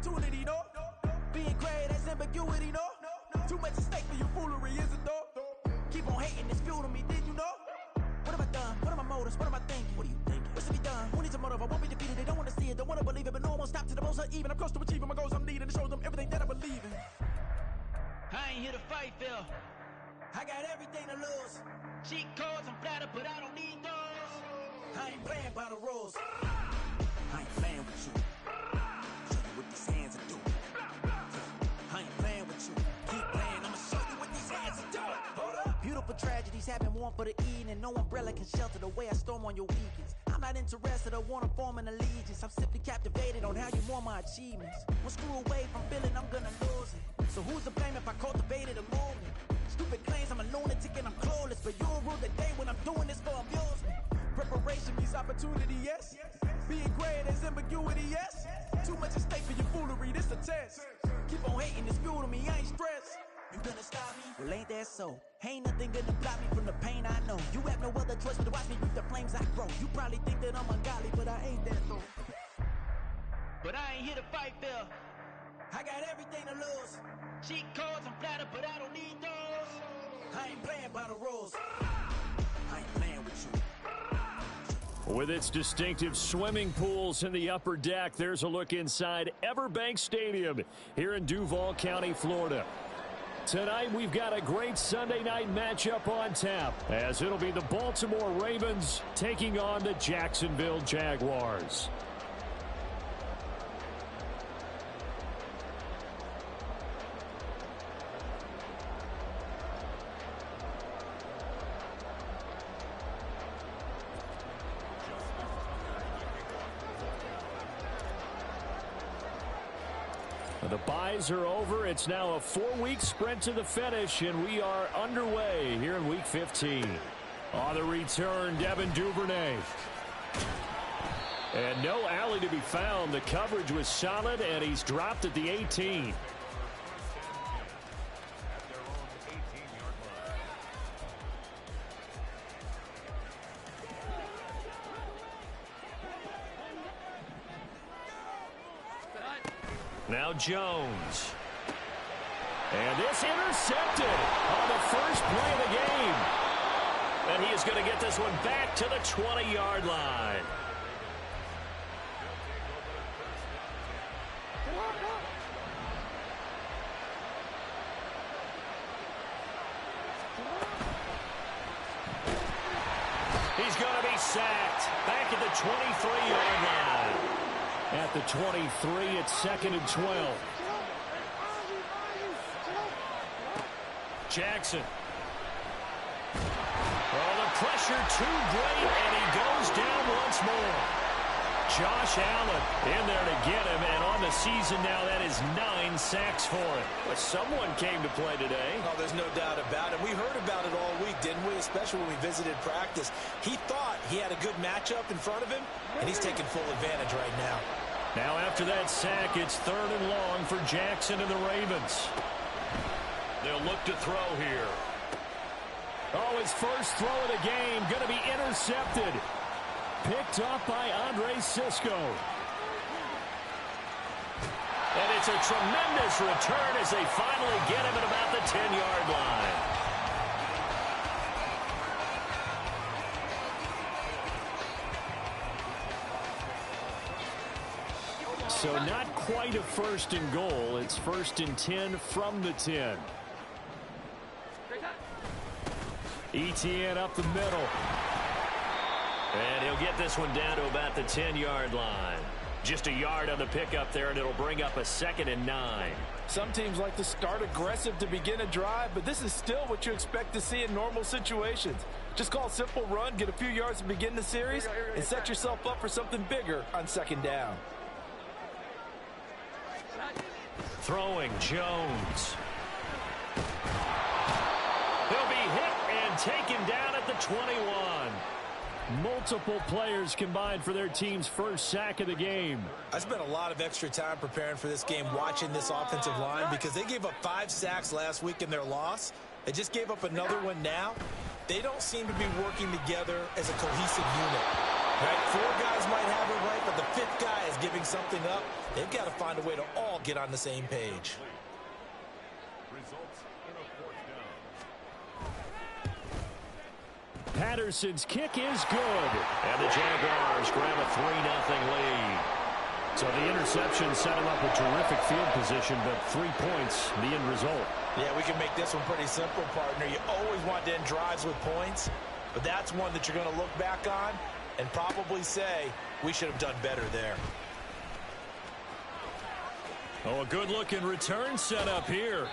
opportunity, no? Being great, that's ambiguity, no? Too much at stake for your foolery, is it though? Keep on hating, it's fuel to me, did you know? What have I done? What are my motives? What am I thinking? What are you thinking? What's to be done? Who needs a motive? I won't be defeated. They don't want to see it, don't want to believe it, but no one won't stop to the most even. I'm close to achieving my goals. I'm needing to show them everything that I believe in. I ain't here to fight, Phil. I got everything to lose. Cheat codes, I'm flattered, but I don't need those. I ain't playing by the rules. I ain't playing with you. Show you what these hands are doing. I ain't playing with you. Keep playing, I'ma show you what these hands are doing. Hold up. Beautiful tragedies happen, one for the evening. No umbrella can shelter the way I storm on your weekends. I'm not interested, I wanna form an allegiance. I'm simply captivated on how you mourn my achievements. One screw away from feeling I'm gonna lose it. So who's to blame if I cultivated a movement? Stupid claims I'm a lunatic and I'm clueless, but you'll rule the day when I'm doing this for amusement. Preparation means opportunity, yes. Being great is ambiguity, yes. Too much at stake for your foolery, this a test. Keep on hating, it's fuel to me, I ain't stressed. You gonna stop me? Well, ain't that so? Ain't nothing gonna block me from the pain I know. You have no other choice but to watch me reap the flames I grow. You probably think that I'm ungodly, but I ain't that though. But I ain't here to fight, Phil. I got everything to lose. Cheat codes, I'm flattered, but I don't need those. I ain't playing by the rules. I ain't playing with you. With its distinctive swimming pools in the upper deck, there's a look inside Everbank Stadium here in Duval County, Florida. Tonight, we've got a great Sunday night matchup on tap, as it'll be the Baltimore Ravens taking on the Jacksonville Jaguars. The byes are over. It's now a 4-week sprint to the finish, and we are underway here in Week 15. On the return, Devin Duvernay. And no alley to be found. The coverage was solid, and he's dropped at the 18. Now Jones. And this intercepted on the first play of the game. And he is going to get this one back to the 20-yard line. He's going to be sacked back at the 23-yard line. At the 23, it's 2nd and 12. Jackson. Oh, the pressure too great, and he goes down once more. Josh Allen in there to get him, and on the season now, that is 9 sacks for him. But someone came to play today. Oh, there's no doubt about it. We heard about it all week, didn't we? Especially when we visited practice. He thought he had a good matchup in front of him, and he's taking full advantage right now. Now after that sack, it's 3rd and long for Jackson and the Ravens. They'll look to throw here. Oh, his first throw of the game going to be intercepted. Picked up by Andre Sisco. And it's a tremendous return as they finally get him at about the 10-yard line. So not quite a 1st and goal. It's 1st and 10 from the 10. Etienne up the middle. And he'll get this one down to about the 10-yard line. Just a yard on the pickup there, and it'll bring up a 2nd and 9. Some teams like to start aggressive to begin a drive, but this is still what you expect to see in normal situations. Just call a simple run, get a few yards to begin the series, and set yourself up for something bigger on 2nd down. Throwing Jones. He'll be hit and taken down at the 21. Multiple players combined for their team's first sack of the game. I spent a lot of extra time preparing for this game, watching this offensive line, because they gave up 5 sacks last week in their loss. They just gave up another one now. They don't seem to be working together as a cohesive unit. Right? 4 guys might have it right, but the 5th guy is giving something up. They've got to find a way to all get on the same page. Patterson's kick is good. And the Jaguars grab a 3-0 lead. So the interception set him up a terrific field position, but 3 points, the end result. Yeah, we can make this one pretty simple, partner. You always want to end drives with points, but that's one that you're going to look back on and probably say, we should have done better there. Oh, a good-looking return set up here.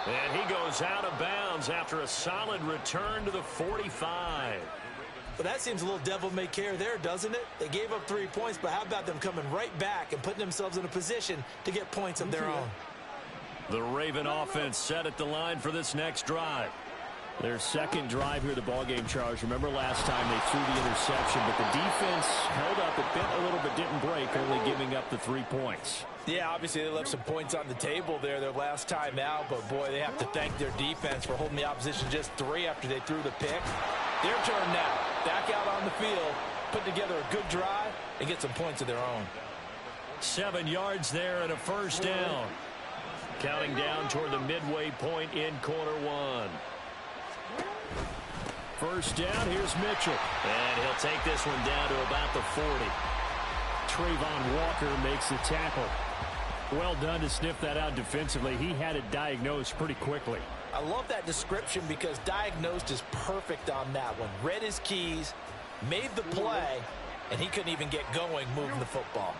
And he goes out of bounds after a solid return to the 45. But that seems a little devil-may-care there, doesn't it? They gave up 3 points, but how about them coming right back and putting themselves in a position to get points of their own? The Raven offense set at the line for this next drive. Their second drive here, the ballgame, Charles. Remember last time they threw the interception, but the defense held up. It bent a little bit, didn't break, only giving up the 3 points. Yeah, obviously they left some points on the table there their last time out, but boy, they have to thank their defense for holding the opposition just 3 after they threw the pick. Their turn now. Back out on the field, put together a good drive, and get some points of their own. 7 yards there and a first down. Counting down toward the midway point in quarter 1. First down, here's Mitchell. And he'll take this one down to about the 40. Trayvon Walker makes the tackle. Well done to sniff that out defensively. He had it diagnosed pretty quickly. I love that description because diagnosed is perfect on that one. Read his keys, made the play, and he couldn't even get going moving the football.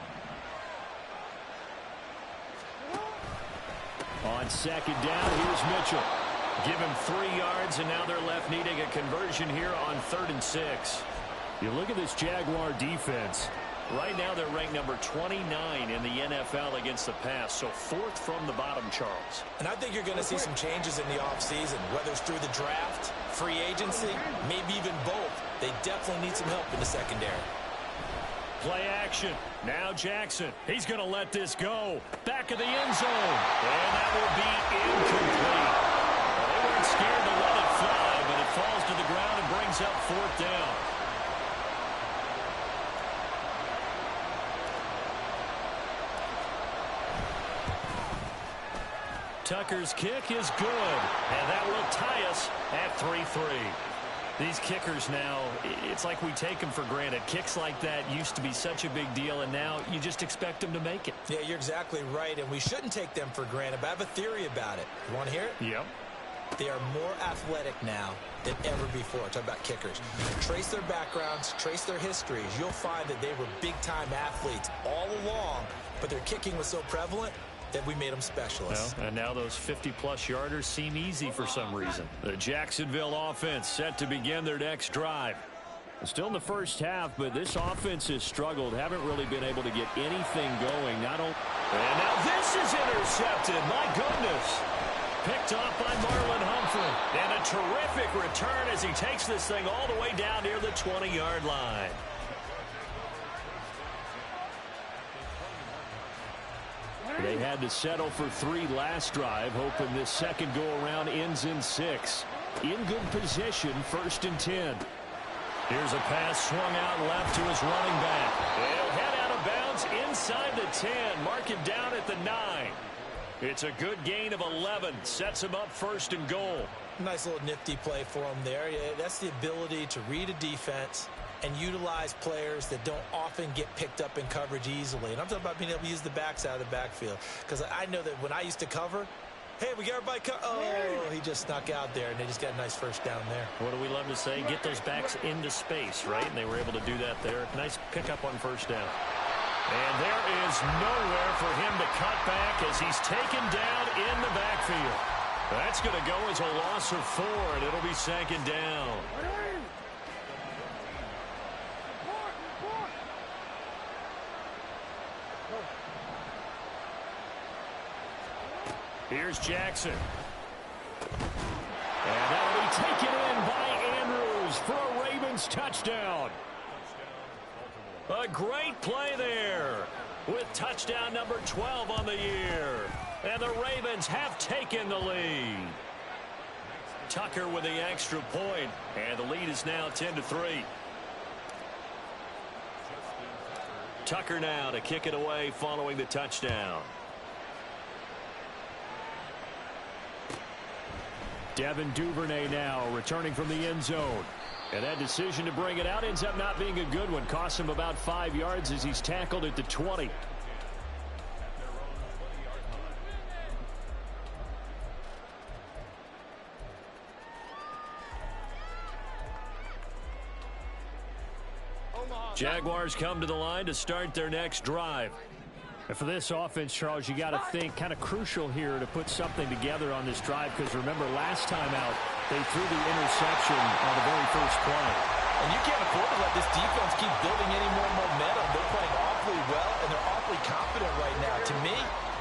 On second down, here's Mitchell. Give him 3 yards, and now they're left needing a conversion here on 3rd and 6. You look at this Jaguar defense. Right now they're ranked number 29 in the NFL against the pass, so 4th from the bottom, Charles. And I think you're going to see some changes in the offseason, whether it's through the draft, free agency, maybe even both. They definitely need some help in the secondary. Play action. Now Jackson. He's going to let this go. Back of the end zone. And that will be incomplete. Well, they weren't scared to let it fly, but it falls to the ground and brings up 4th down. Tucker's kick is good, and that will tie us at 3-3. These kickers now, it's like we take them for granted. Kicks like that used to be such a big deal, and now you just expect them to make it. Yeah, you're exactly right, and we shouldn't take them for granted, but I have a theory about it. You want to hear it? Yep. They are more athletic now than ever before. Talk about kickers. Trace their backgrounds, trace their histories. You'll find that they were big-time athletes all along, but their kicking was so prevalent that we made them specialists. Well, and now those 50-plus yarders seem easy for some reason. The Jacksonville offense set to begin their next drive. Still in the first half, but this offense has struggled. Haven't really been able to get anything going. And now this is intercepted. My goodness. Picked off by Marlon Humphrey. And a terrific return as he takes this thing all the way down near the 20-yard line. They had to settle for 3 last drive, hoping this second go-around ends in 6. In good position, 1st and 10. Here's a pass swung out left to his running back. He'll head out of bounds inside the 10. Mark him down at the 9. It's a good gain of 11. Sets him up 1st and goal. Nice little nifty play for him there. Yeah, that's the ability to read a defense and utilize players that don't often get picked up in coverage easily. And I'm talking about being able to use the backs out of the backfield. Because I know that when I used to cover, hey, we got everybody oh, he just snuck out there, and they just got a nice first down there. What do we love to say? Get those backs into space, right? And they were able to do that there. Nice pickup on 1st down. And there is nowhere for him to cut back as he's taken down in the backfield. That's going to go as a loss of 4, and it'll be 2nd down. Here's Jackson. And that'll be taken in by Andrews for a Ravens touchdown. A great play there with touchdown number 12 on the year. And the Ravens have taken the lead. Tucker with the extra point, and the lead is now 10-3. Tucker now to kick it away following the touchdown. Devin Duvernay now returning from the end zone. And that decision to bring it out ends up not being a good one. Cost him about 5 yards as he's tackled at the 20. Jaguars come to the line to start their next drive. And for this offense, Charles, you got to think kind of crucial here to put something together on this drive, because remember last time out they threw the interception on the very first play. And you can't afford to let this defense keep building any more momentum. They're playing awfully well, and they're awfully confident right now. To me,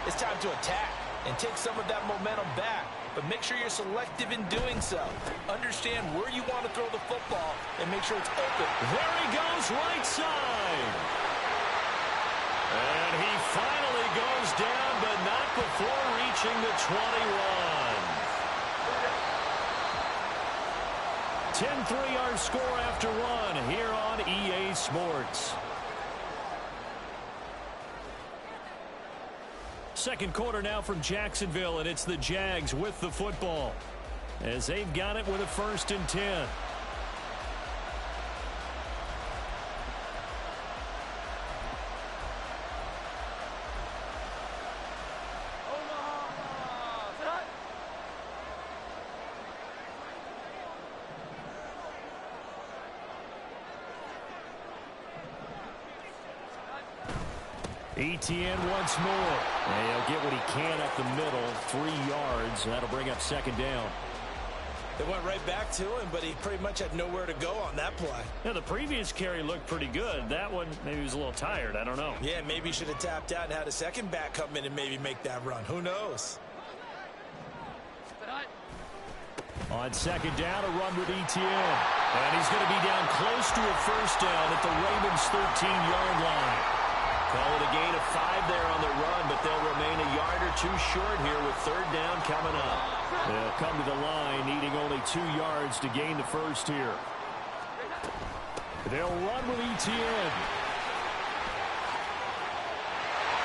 it's time to attack and take some of that momentum back. But make sure you're selective in doing so. Understand where you want to throw the football and make sure it's open. There he goes, right side. And he finally goes down, but not before reaching the 21. 10-3 our score after one here on EA Sports. Second quarter now from Jacksonville, and it's the Jags with the football as they've got it with a 1st and 10. Etienne once more. And he'll get what he can up the middle, 3 yards. And that'll bring up 2nd down. They went right back to him, but he pretty much had nowhere to go on that play. Yeah, the previous carry looked pretty good. That one, maybe he was a little tired. I don't know. Yeah, maybe he should have tapped out and had a second back come in and maybe make that run. Who knows? On 2nd down, a run with Etienne. And he's going to be down close to a 1st down at the Ravens' 13-yard line. Call it a gain of 5 there on the run, but they'll remain a yard or 2 short here with 3rd down coming up. They'll come to the line needing only 2 yards to gain the 1st here. They'll run with Etienne.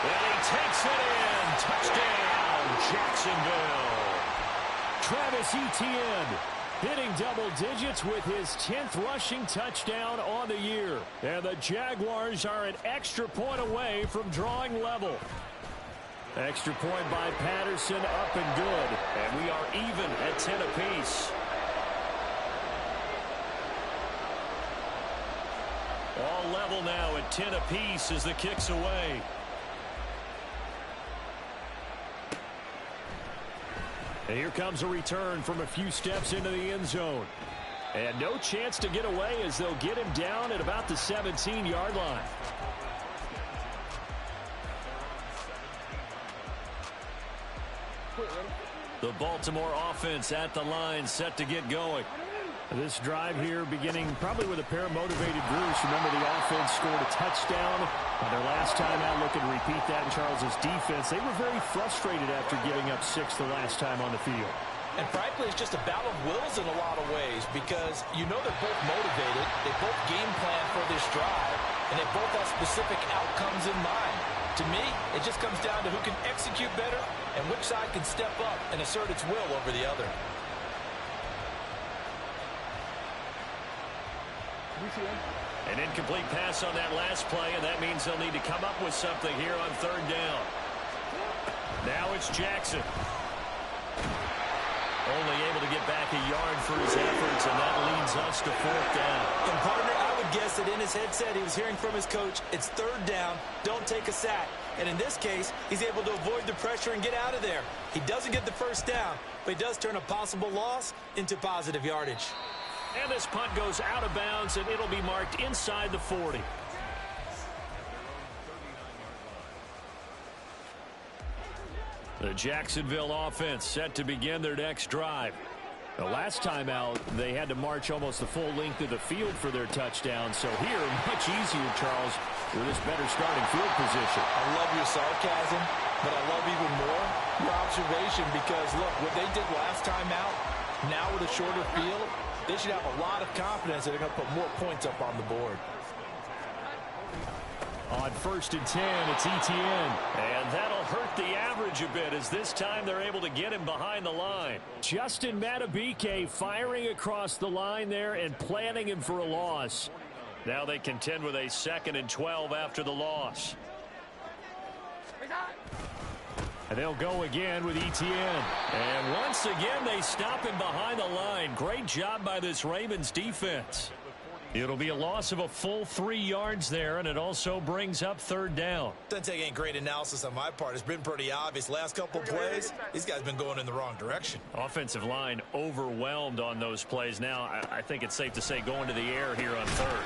And he takes it in. Touchdown, Jacksonville. Travis Etienne hitting double digits with his 10th rushing touchdown on the year. And the Jaguars are an extra point away from drawing level. Extra point by Patterson, up and good. And we are even at 10 apiece. All level now at 10 apiece as the kick's away. And here comes a return from a few steps into the end zone. And no chance to get away as they'll get him down at about the 17-yard line. The Baltimore offense at the line, set to get going. This drive here beginning probably with a pair of motivated Bruce. Remember, the offense scored a touchdown on their last time out. Looking to repeat that in Charles's defense. They were very frustrated after giving up 6 the last time on the field. And frankly, it's just a battle of wills in a lot of ways, because you know they're both motivated. They both game plan for this drive, and they both have specific outcomes in mind. To me, it just comes down to who can execute better and which side can step up and assert its will over the other. An incomplete pass on that last play, and that means they'll need to come up with something here on 3rd down. Now it's Jackson. Only able to get back a yard for his efforts, and that leads us to 4th down. And partner, I would guess that in his headset he was hearing from his coach, it's 3rd down, don't take a sack. And in this case, he's able to avoid the pressure and get out of there. He doesn't get the 1st down, but he does turn a possible loss into positive yardage. And this punt goes out of bounds, and it'll be marked inside the 40. The Jacksonville offense set to begin their next drive. The last time out, they had to march almost the full length of the field for their touchdown. So here, much easier, Charles, with this better starting field position. I love your sarcasm, but I love even more your observation, because, look, what they did last time out, now with a shorter field, they should have a lot of confidence that they're going to put more points up on the board. On 1st and 10, it's Etienne. And that'll hurt the average a bit as this time they're able to get him behind the line. Justin Madubuike firing across the line there and planning him for a loss. Now they contend with a 2nd and 12 after the loss. And they'll go again with Etienne. And once again, they stop him behind the line. Great job by this Ravens defense. It'll be a loss of a full 3 yards there, and it also brings up 3rd down. Doesn't take any great analysis on my part. It's been pretty obvious. Last couple plays, these guys have been going in the wrong direction. Offensive line overwhelmed on those plays. Now, I think it's safe to say going to the air here on 3rd.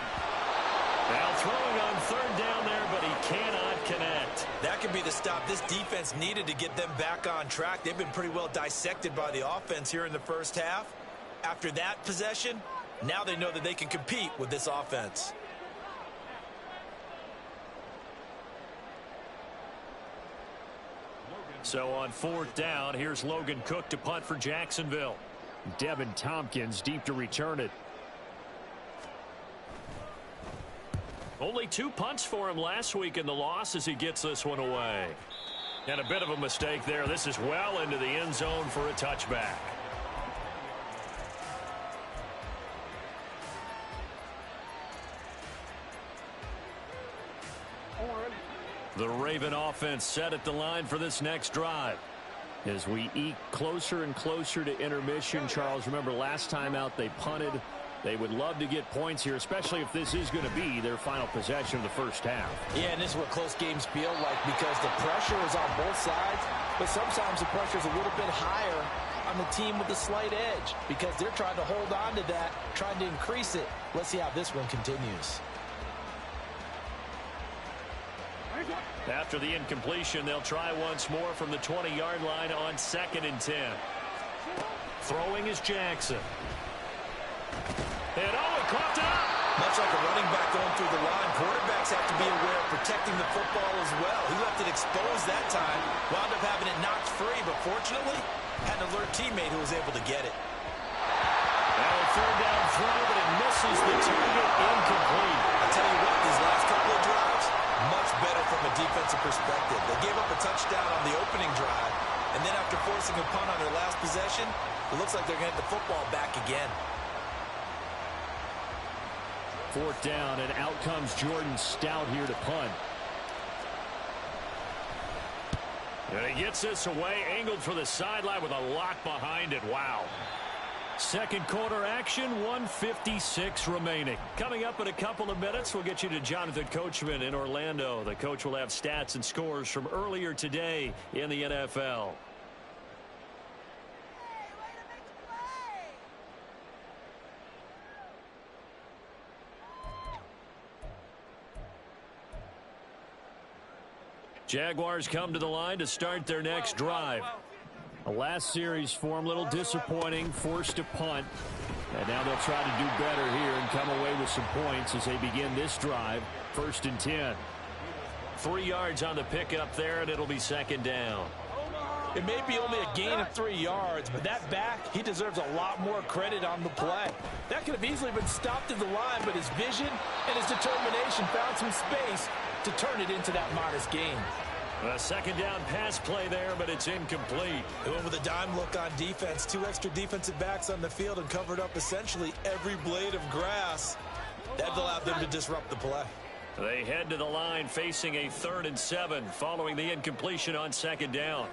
Now throwing on 3rd down there, but he cannot connect. That could be the stop this defense needed to get them back on track. They've been pretty well dissected by the offense here in the first half. After that possession, now they know that they can compete with this offense. So on 4th down, here's Logan Cook to punt for Jacksonville. Devin Tompkins deep to return it. Only 2 punts for him last week in the loss as he gets this one away. And a bit of a mistake there. This is well into the end zone for a touchback. The Raven offense set at the line for this next drive. As we eke closer and closer to intermission, Charles, remember last time out they punted. They would love to get points here, especially if this is going to be their final possession of the first half. Yeah, and this is what close games feel like because the pressure is on both sides, but sometimes the pressure is a little bit higher on the team with a slight edge because they're trying to hold on to that, trying to increase it. Let's see how this one continues. After the incompletion, they'll try once more from the 20-yard line on 2nd and 10. Throwing is Jackson. And he caught up. Much like a running back going through the line, quarterbacks have to be aware of protecting the football as well. He left it exposed that time, wound up having it knocked free, but fortunately, had an alert teammate who was able to get it. Now a 3rd down throw, but it misses the target, incomplete. I tell you what, these last couple of drives, much better from a defensive perspective. They gave up a touchdown on the opening drive, and then after forcing a punt on their last possession, it looks like they're going to get the football back again. 4th down, and out comes Jordan Stout here to punt. And he gets this away, angled for the sideline with a lock behind it. Wow. 2nd quarter action, 1:56 remaining. Coming up in a couple of minutes, we'll get you to Jonathan Coachman in Orlando. The coach will have stats and scores from earlier today in the NFL. Jaguars come to the line to start their next drive. The last series for them, a little disappointing, forced a punt. And now they'll try to do better here and come away with some points as they begin this drive. 1st and 10. 3 yards on the pickup there, and it'll be 2nd down. It may be only a gain of 3 yards, but that back, he deserves a lot more credit on the play. That could have easily been stopped at the line, but his vision and his determination found some space to turn it into that modest gain. A 2nd down pass play there, but it's incomplete. They went with a dime look on defense. 2 extra defensive backs on the field and covered up essentially every blade of grass. That allowed them to disrupt the play. They head to the line facing a 3rd and 7 following the incompletion on 2nd down.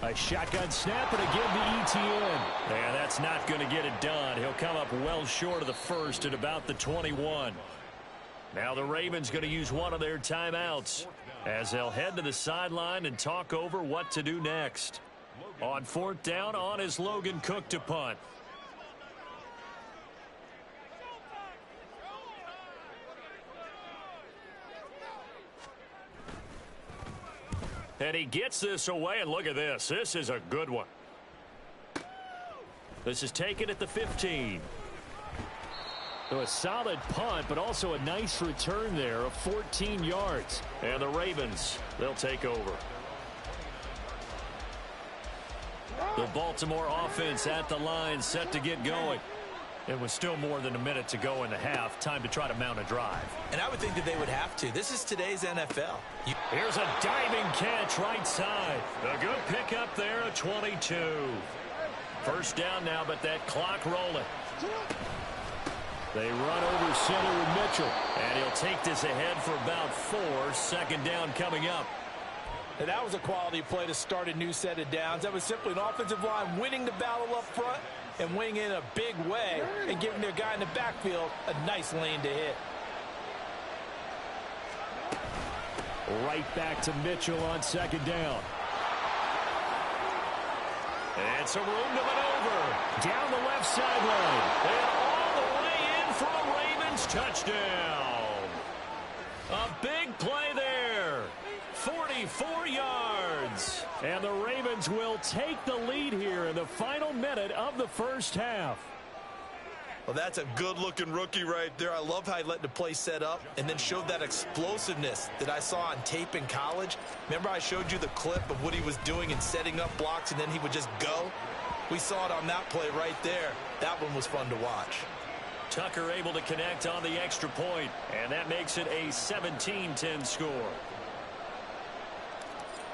A shotgun snap and again to Etienne. And that's not going to get it done. He'll come up well short of the first at about the 21. Now the Ravens going to use one of their timeouts as they'll head to the sideline and talk over what to do next. On 4th down, on is Logan Cook to punt. And he gets this away, and look at this. This is a good one. This is taken at the 15. So a solid punt, but also a nice return there of 14 yards. And the Ravens, they'll take over. The Baltimore offense at the line, set to get going. It was still more than a minute to go in the half. Time to try to mount a drive. And I would think that they would have to. This is today's NFL. Here's a diving catch right side. A good pickup there, a 22. First down now, but that clock rolling. They run over center with Mitchell. And he'll take this ahead for about 4. Second down coming up. And that was a quality play to start a new set of downs. That was simply an offensive line winning the battle up front and winning in a big way and giving their guy in the backfield a nice lane to hit. Right back to Mitchell on second down. And some room to maneuver. Down the left sideline. And all the way in for a Ravens touchdown. A big play there. 44 yards. And the Ravens will take the lead here in the final minute of the first half. Well, that's a good-looking rookie right there. I love how he let the play set up and then showed that explosiveness that I saw on tape in college. Remember I showed you the clip of what he was doing and setting up blocks, and then he would just go? We saw it on that play right there. That one was fun to watch. Tucker able to connect on the extra point, and that makes it a 17-10 score.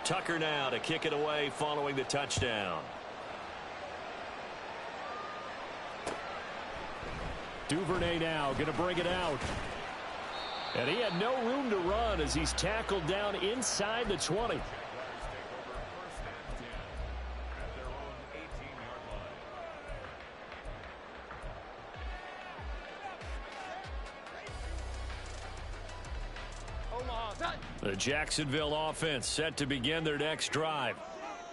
Tucker now to kick it away following the touchdown. Duvernay now going to bring it out. And he had no room to run as he's tackled down inside the 20. The Jacksonville offense set to begin their next drive.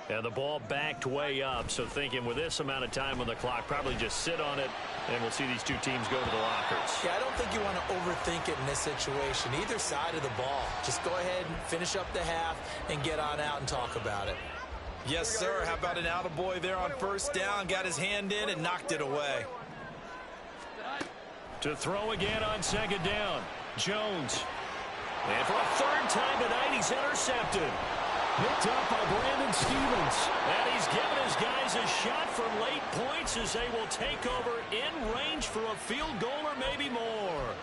And the ball backed way up, so thinking with this amount of time on the clock, probably just sit on it, and we'll see these two teams go to the lockers. Yeah, I don't think you want to overthink it in this situation, either side of the ball. Just go ahead and finish up the half and get on out and talk about it. Yes, sir. How about an attaboy there on first down? Got his hand in and knocked it away. To throw again on second down, Jones. And for a third time tonight, he's intercepted. Picked up by Brandon Stevens. And he's given his guys a shot for late points as they will take over in range for a field goal or maybe more.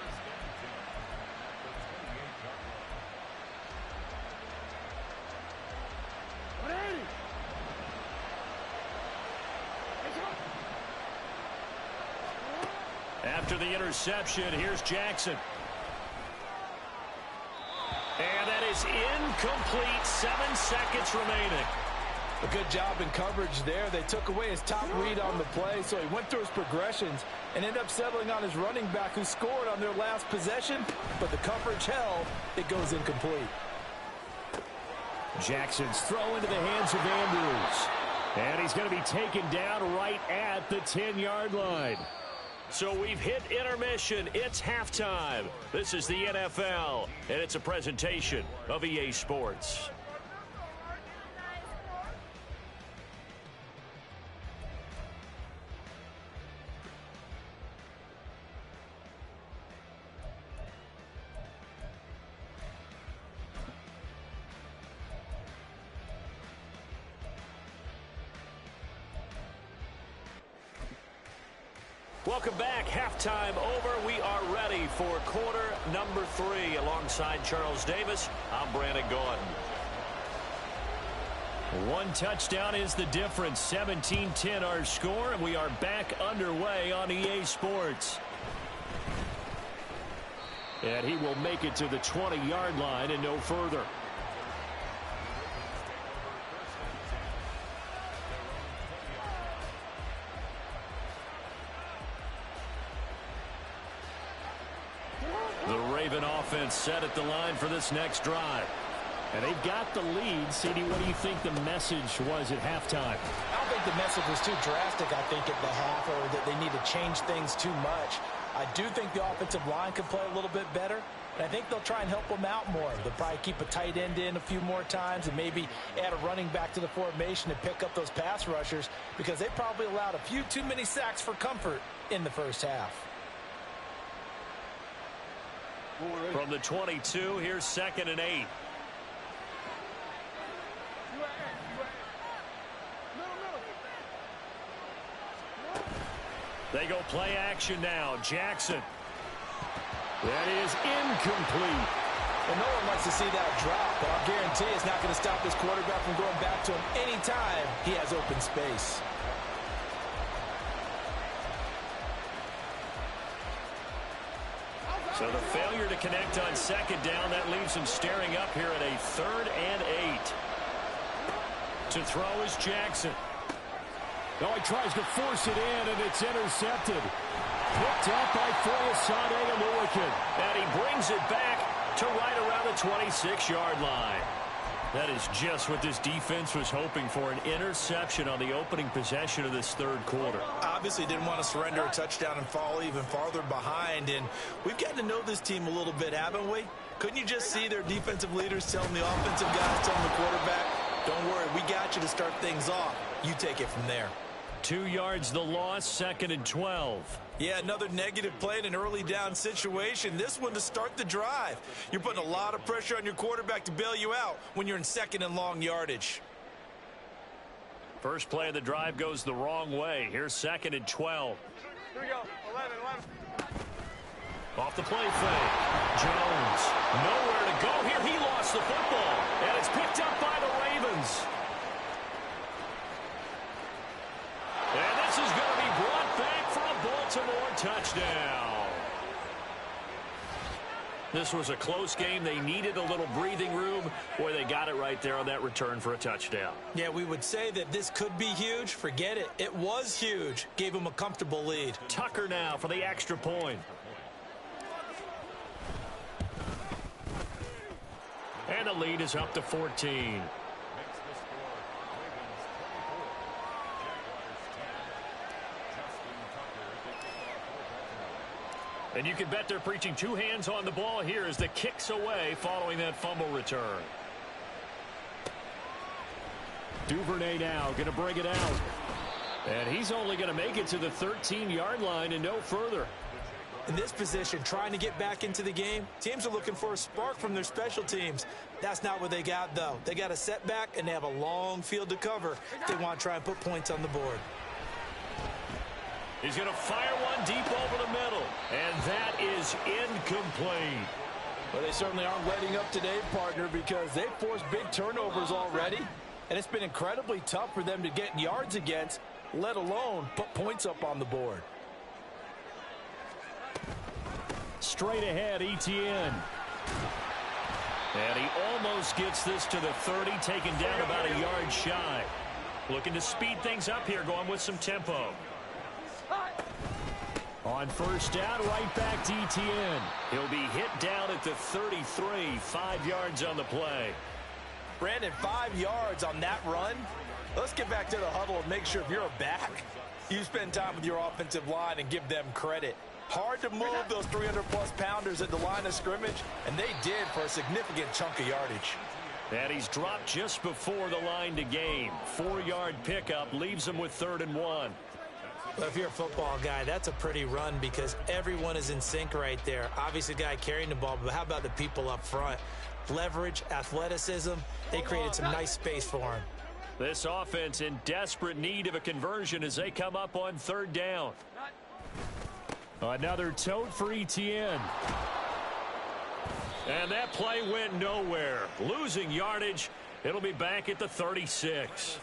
After the interception, here's Jackson. And that is incomplete. 7 seconds remaining. A good job in coverage there. They took away his top read on the play, so he went through his progressions and ended up settling on his running back who scored on their last possession, but the coverage held. It goes incomplete. Jackson's throw into the hands of Andrews. And he's going to be taken down right at the 10-yard line. So we've hit intermission. It's halftime. This is the NFL, and it's a presentation of EA Sports. Welcome back. Halftime over. We are ready for quarter number 3. Alongside Charles Davis, I'm Brandon Gordon. One touchdown is the difference. 17-10 our score, and we are back underway on EA Sports. And he will make it to the 20-yard line and no further. Offense set at the line for this next drive. And they've got the lead. CD, what do you think the message was at halftime? I don't think the message was too drastic, I think, at the half, or that they need to change things too much. I do think the offensive line can play a little bit better, and I think they'll try and help them out more. They'll probably keep a tight end in a few more times and maybe add a running back to the formation and pick up those pass rushers, because they probably allowed a few too many sacks for comfort in the first half. From the 22, here's 2nd and 8. They go play action now. Jackson. That is incomplete. Well, no one likes to see that drop, but I'll guarantee it's not going to stop this quarterback from going back to him anytime he has open space. So the failure to connect on second down, that leaves him staring up here at a 3rd and 8. To throw is Jackson. Oh, he tries to force it in, and it's intercepted. Picked up by Foyesade Aluakin. And he brings it back to right around the 26-yard line. That is just what this defense was hoping for, an interception on the opening possession of this 3rd quarter. Obviously didn't want to surrender a touchdown and fall even farther behind, and we've gotten to know this team a little bit, haven't we? Couldn't you just see their defensive leaders telling the offensive guys, telling the quarterback, don't worry, we got you to start things off. You take it from there. 2 yards the loss, 2nd and 12. Yeah, another negative play in an early down situation. This one to start the drive. You're putting a lot of pressure on your quarterback to bail you out when you're in 2nd and long yardage. First play of the drive goes the wrong way. Here's 2nd and 12. Here we go. 11. Off the play fake. Jones, nowhere to go here. He lost the football, and it's picked up by the Ravens. And this is going to be brought back for a Baltimore touchdown. This was a close game. They needed a little breathing room. Boy, they got it right there on that return for a touchdown. Yeah, we would say that this could be huge. Forget it. It was huge. Gave them a comfortable lead. Tucker now for the extra point. And the lead is up to 14. And you can bet they're preaching 2 hands on the ball here as the kick's away following that fumble return. Duvernay now going to bring it out. And he's only going to make it to the 13-yard line and no further. In this position, trying to get back into the game, teams are looking for a spark from their special teams. That's not what they got, though. They got a setback, and they have a long field to cover if they want to try and put points on the board. He's going to fire one deep over the middle, and that is incomplete. Well, they certainly aren't letting up today, partner, because they've forced big turnovers already, and it's been incredibly tough for them to get yards against, let alone put points up on the board. Straight ahead, Etienne. And he almost gets this to the 30, taken down about a yard shy. Looking to speed things up here, going with some tempo. On first down, right back to Etienne. He'll be hit down at the 33, 5 yards on the play. Brandon, 5 yards on that run. Let's get back to the huddle and make sure if you're a back, you spend time with your offensive line and give them credit. Hard to move those 300-plus pounders at the line of scrimmage, and they did for a significant chunk of yardage. And he's dropped just before the line to gain. 4-yard pickup leaves him with 3rd and 1. Well, if you're a football guy, that's a pretty run because everyone is in sync right there. Obviously, the guy carrying the ball, but how about the people up front? Leverage, athleticism, they created some nice space for him. This offense in desperate need of a conversion as they come up on 3rd down. Another tote for Etienne. And that play went nowhere. Losing yardage. It'll be back at the 36.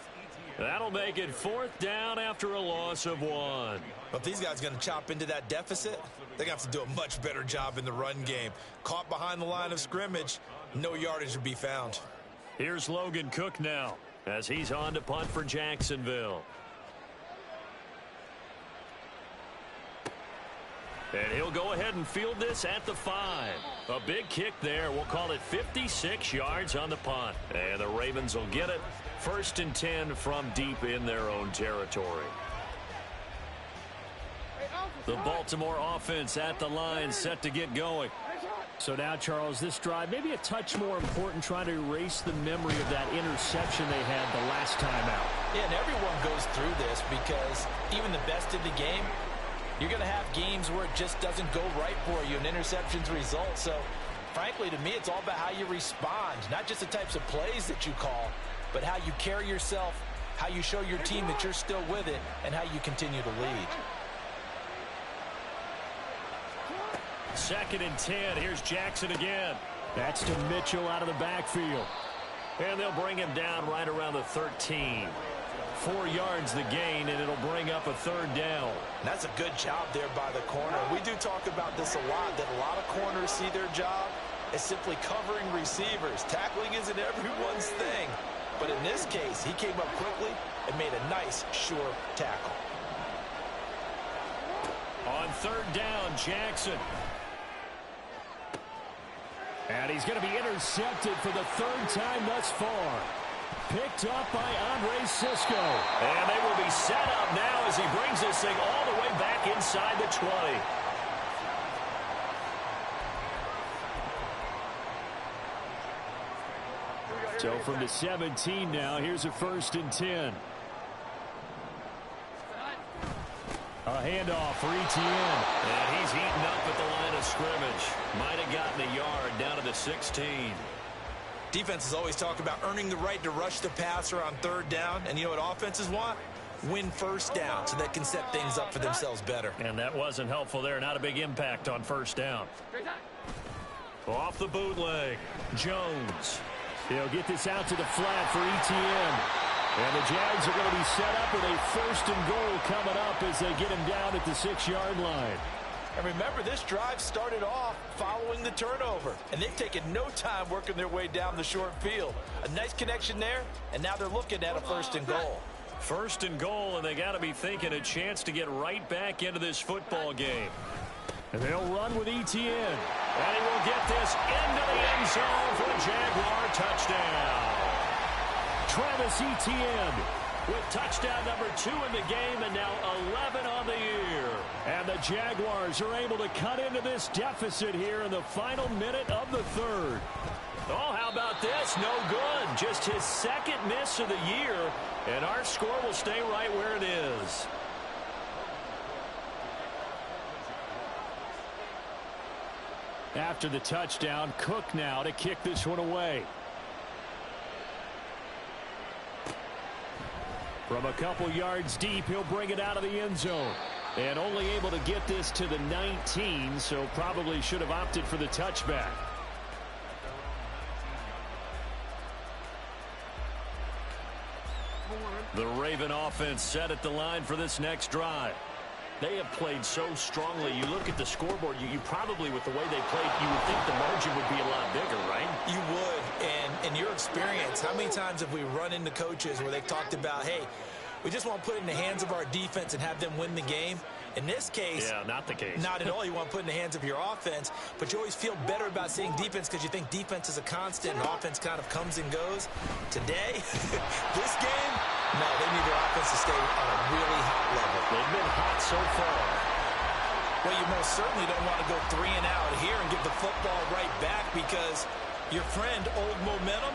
That'll make it 4th down after a loss of 1. But if these guys are going to chop into that deficit, they're going to have to do a much better job in the run game. Caught behind the line of scrimmage, no yardage to be found. Here's Logan Cook now as he's on to punt for Jacksonville. And he'll go ahead and field this at the 5. A big kick there. We'll call it 56 yards on the punt. And the Ravens will get it. 1st and 10 from deep in their own territory. The Baltimore offense at the line set to get going. So now, Charles, this drive maybe a touch more important, trying to erase the memory of that interception they had the last time out. Yeah, and everyone goes through this because even the best in the game, you're going to have games where it just doesn't go right for you, and interceptions result. So, frankly, to me, it's all about how you respond, not just the types of plays that you call, but how you carry yourself, how you show your team that you're still with it, and how you continue to lead. 2nd and 10. Here's Jackson again. That's to Mitchell out of the backfield. And they'll bring him down right around the 13. 4 yards the gain, and it'll bring up a 3rd down. That's a good job there by the corner. We do talk about this a lot, that a lot of corners see their job as simply covering receivers. Tackling isn't everyone's thing. But in this case, he came up quickly and made a nice, sure tackle. On 3rd down, Jackson. And he's going to be intercepted for the 3rd time thus far. Picked up by Andre Sisco. And they will be set up now as he brings this thing all the way back inside the 20. So from the 17 now, here's a 1st and 10. A handoff for Etienne. And he's heating up at the line of scrimmage. Might have gotten a yard down to the 16. Defenses always talk about earning the right to rush the passer on 3rd down. And you know what offenses want? Win 1st down so they can set things up for themselves better. And that wasn't helpful there. Not a big impact on 1st down. Off the bootleg. Jones. He'll get this out to the flat for Etienne. And the Jags are going to be set up with a 1st and goal coming up as they get him down at the 6-yard line. And remember, this drive started off following the turnover. And they've taken no time working their way down the short field. A nice connection there, and now they're looking at a 1st and goal. 1st and goal, and they got to be thinking a chance to get right back into this football game. And they'll run with Etienne. And he will get this into the end zone for a Jaguar touchdown. Travis Etienne with touchdown number 2 in the game, and now 11 on the year. And the Jaguars are able to cut into this deficit here in the final minute of the 3rd. Oh, how about this? No good. Just his 2nd miss of the year, and our score will stay right where it is. After the touchdown, Cook now to kick this one away. From a couple yards deep, he'll bring it out of the end zone. And only able to get this to the 19, so probably should have opted for the touchback. The Raven offense set at the line for this next drive. They have played so strongly. You look at the scoreboard, you probably, with the way they played, you would think the margin would be a lot bigger, right? You would. And in your experience, how many times have we run into coaches where they've talked about, hey, we just want to put it in the hands of our defense and have them win the game? In this case, yeah, not the case. Not at all. You want to put it in the hands of your offense, but you always feel better about seeing defense because you think defense is a constant and offense kind of comes and goes. Today, this game, no, they need their offense to stay on a really hot level. They've been hot so far. Well, you most certainly don't want to go 3 and out here and give the football right back because your friend, Old Momentum,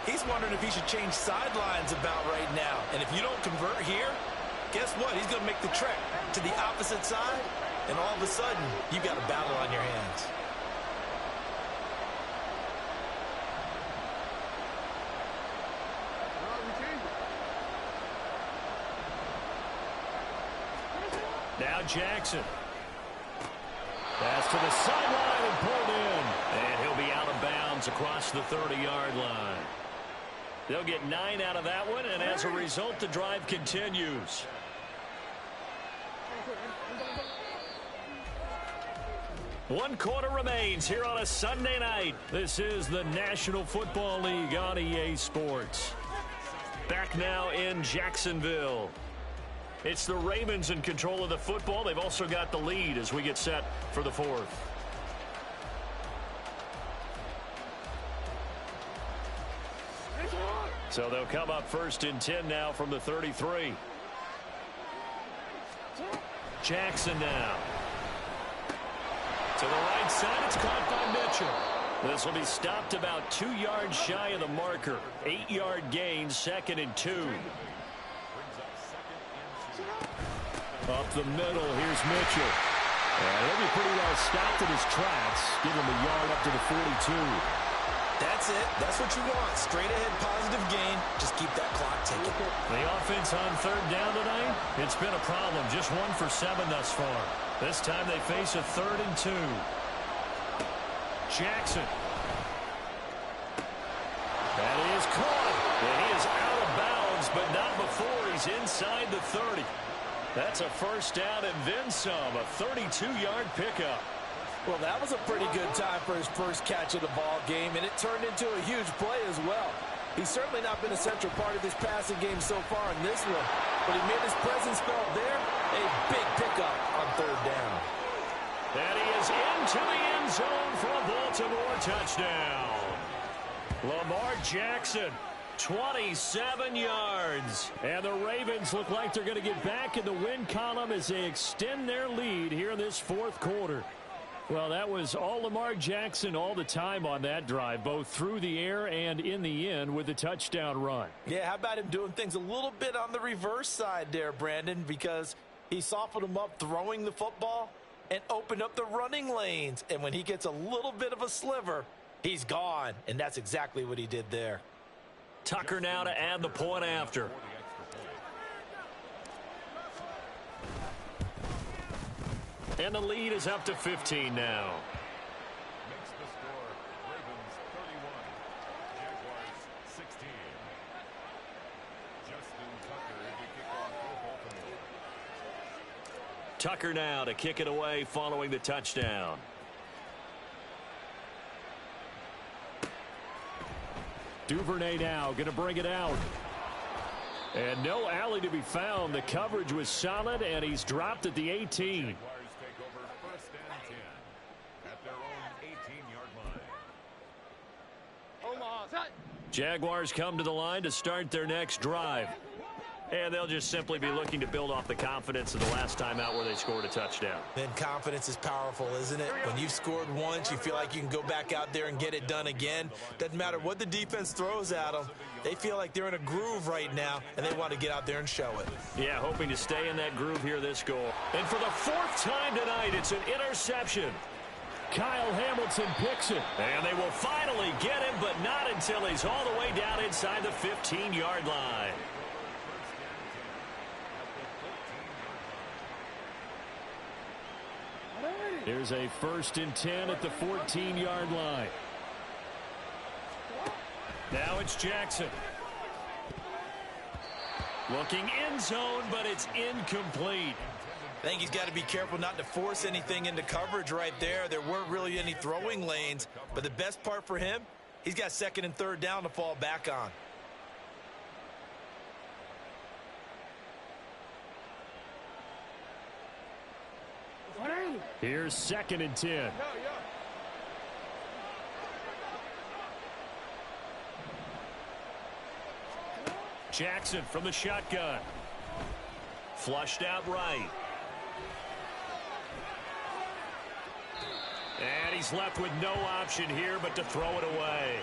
he's wondering if he should change sidelines about right now. And if you don't convert here, guess what? He's going to make the trek to the opposite side, and all of a sudden, you've got a battle on your hands. Now Jackson. Pass to the sideline and pulled in. And he'll be out of bounds across the 30-yard line. They'll get 9 out of that one, and as a result, the drive continues. One quarter remains here on a Sunday night. This is the National Football League on EA Sports. Back now in Jacksonville. It's the Ravens in control of the football. They've also got the lead as we get set for the 4th. So they'll come up 1st and 10 now from the 33. Jackson now. To the right side, it's caught by Mitchell. This will be stopped about 2 yards shy of the marker. 8-yard gain, 2nd and 2. Up the middle, here's Mitchell. And he'll be pretty well stopped in his tracks. Give him a yard up to the 42. That's it. That's what you want. Straight ahead, positive gain. Just keep that clock ticking. The offense on 3rd down tonight, it's been a problem. Just 1 for 7 thus far. This time they face a 3rd and 2. Jackson. That is caught. And he is out of bounds, but not before he's inside the 30. That's a first down and then some, a 32-yard pickup. Well, that was a pretty good time for his first catch of the ball game, and it turned into a huge play as well. He's certainly not been a central part of this passing game so far in this one, but he made his presence felt there. A big pickup on third down. And he is into the end zone for a Baltimore touchdown. Lamar Jackson, 27 yards. And the Ravens look like they're going to get back in the win column as they extend their lead here in this fourth quarter. Well, that was all Lamar Jackson all the time on that drive, both through the air and in the end with the touchdown run. Yeah, how about him doing things a little bit on the reverse side there, Brandon, because he softened him up throwing the football and opened up the running lanes. And when he gets a little bit of a sliver, he's gone. And that's exactly what he did there. Tucker now to add the point after. And the lead is up to 15 now. Makes the score Ravens 31, Jaguars 16. Justin Tucker to kick off for Baltimore. Tucker now to kick it away following the touchdown. Duvernay now going to bring it out. And no alley to be found. The coverage was solid, and he's dropped at the 18. Jaguars come to the line to start their next drive. And they'll just simply be looking to build off the confidence of the last time out where they scored a touchdown. Then confidence is powerful, isn't it? When you've scored once, you feel like you can go back out there and get it done again. Doesn't matter what the defense throws at them. They feel like they're in a groove right now, and they want to get out there and show it. Yeah, hoping to stay in that groove here this goal. And for the fourth time tonight, it's an interception. Kyle Hamilton picks it. And they will finally get him, but not until he's all the way down inside the 15-yard line. There's a 1st and 10 at the 14-yard line. Now it's Jackson. Looking end zone, but it's incomplete. I think he's got to be careful not to force anything into coverage right there. There weren't really any throwing lanes, but the best part for him, he's got 2nd and 3rd down to fall back on. Here's 2nd and 10. Jackson from the shotgun. Flushed out right. And he's left with no option here but to throw it away.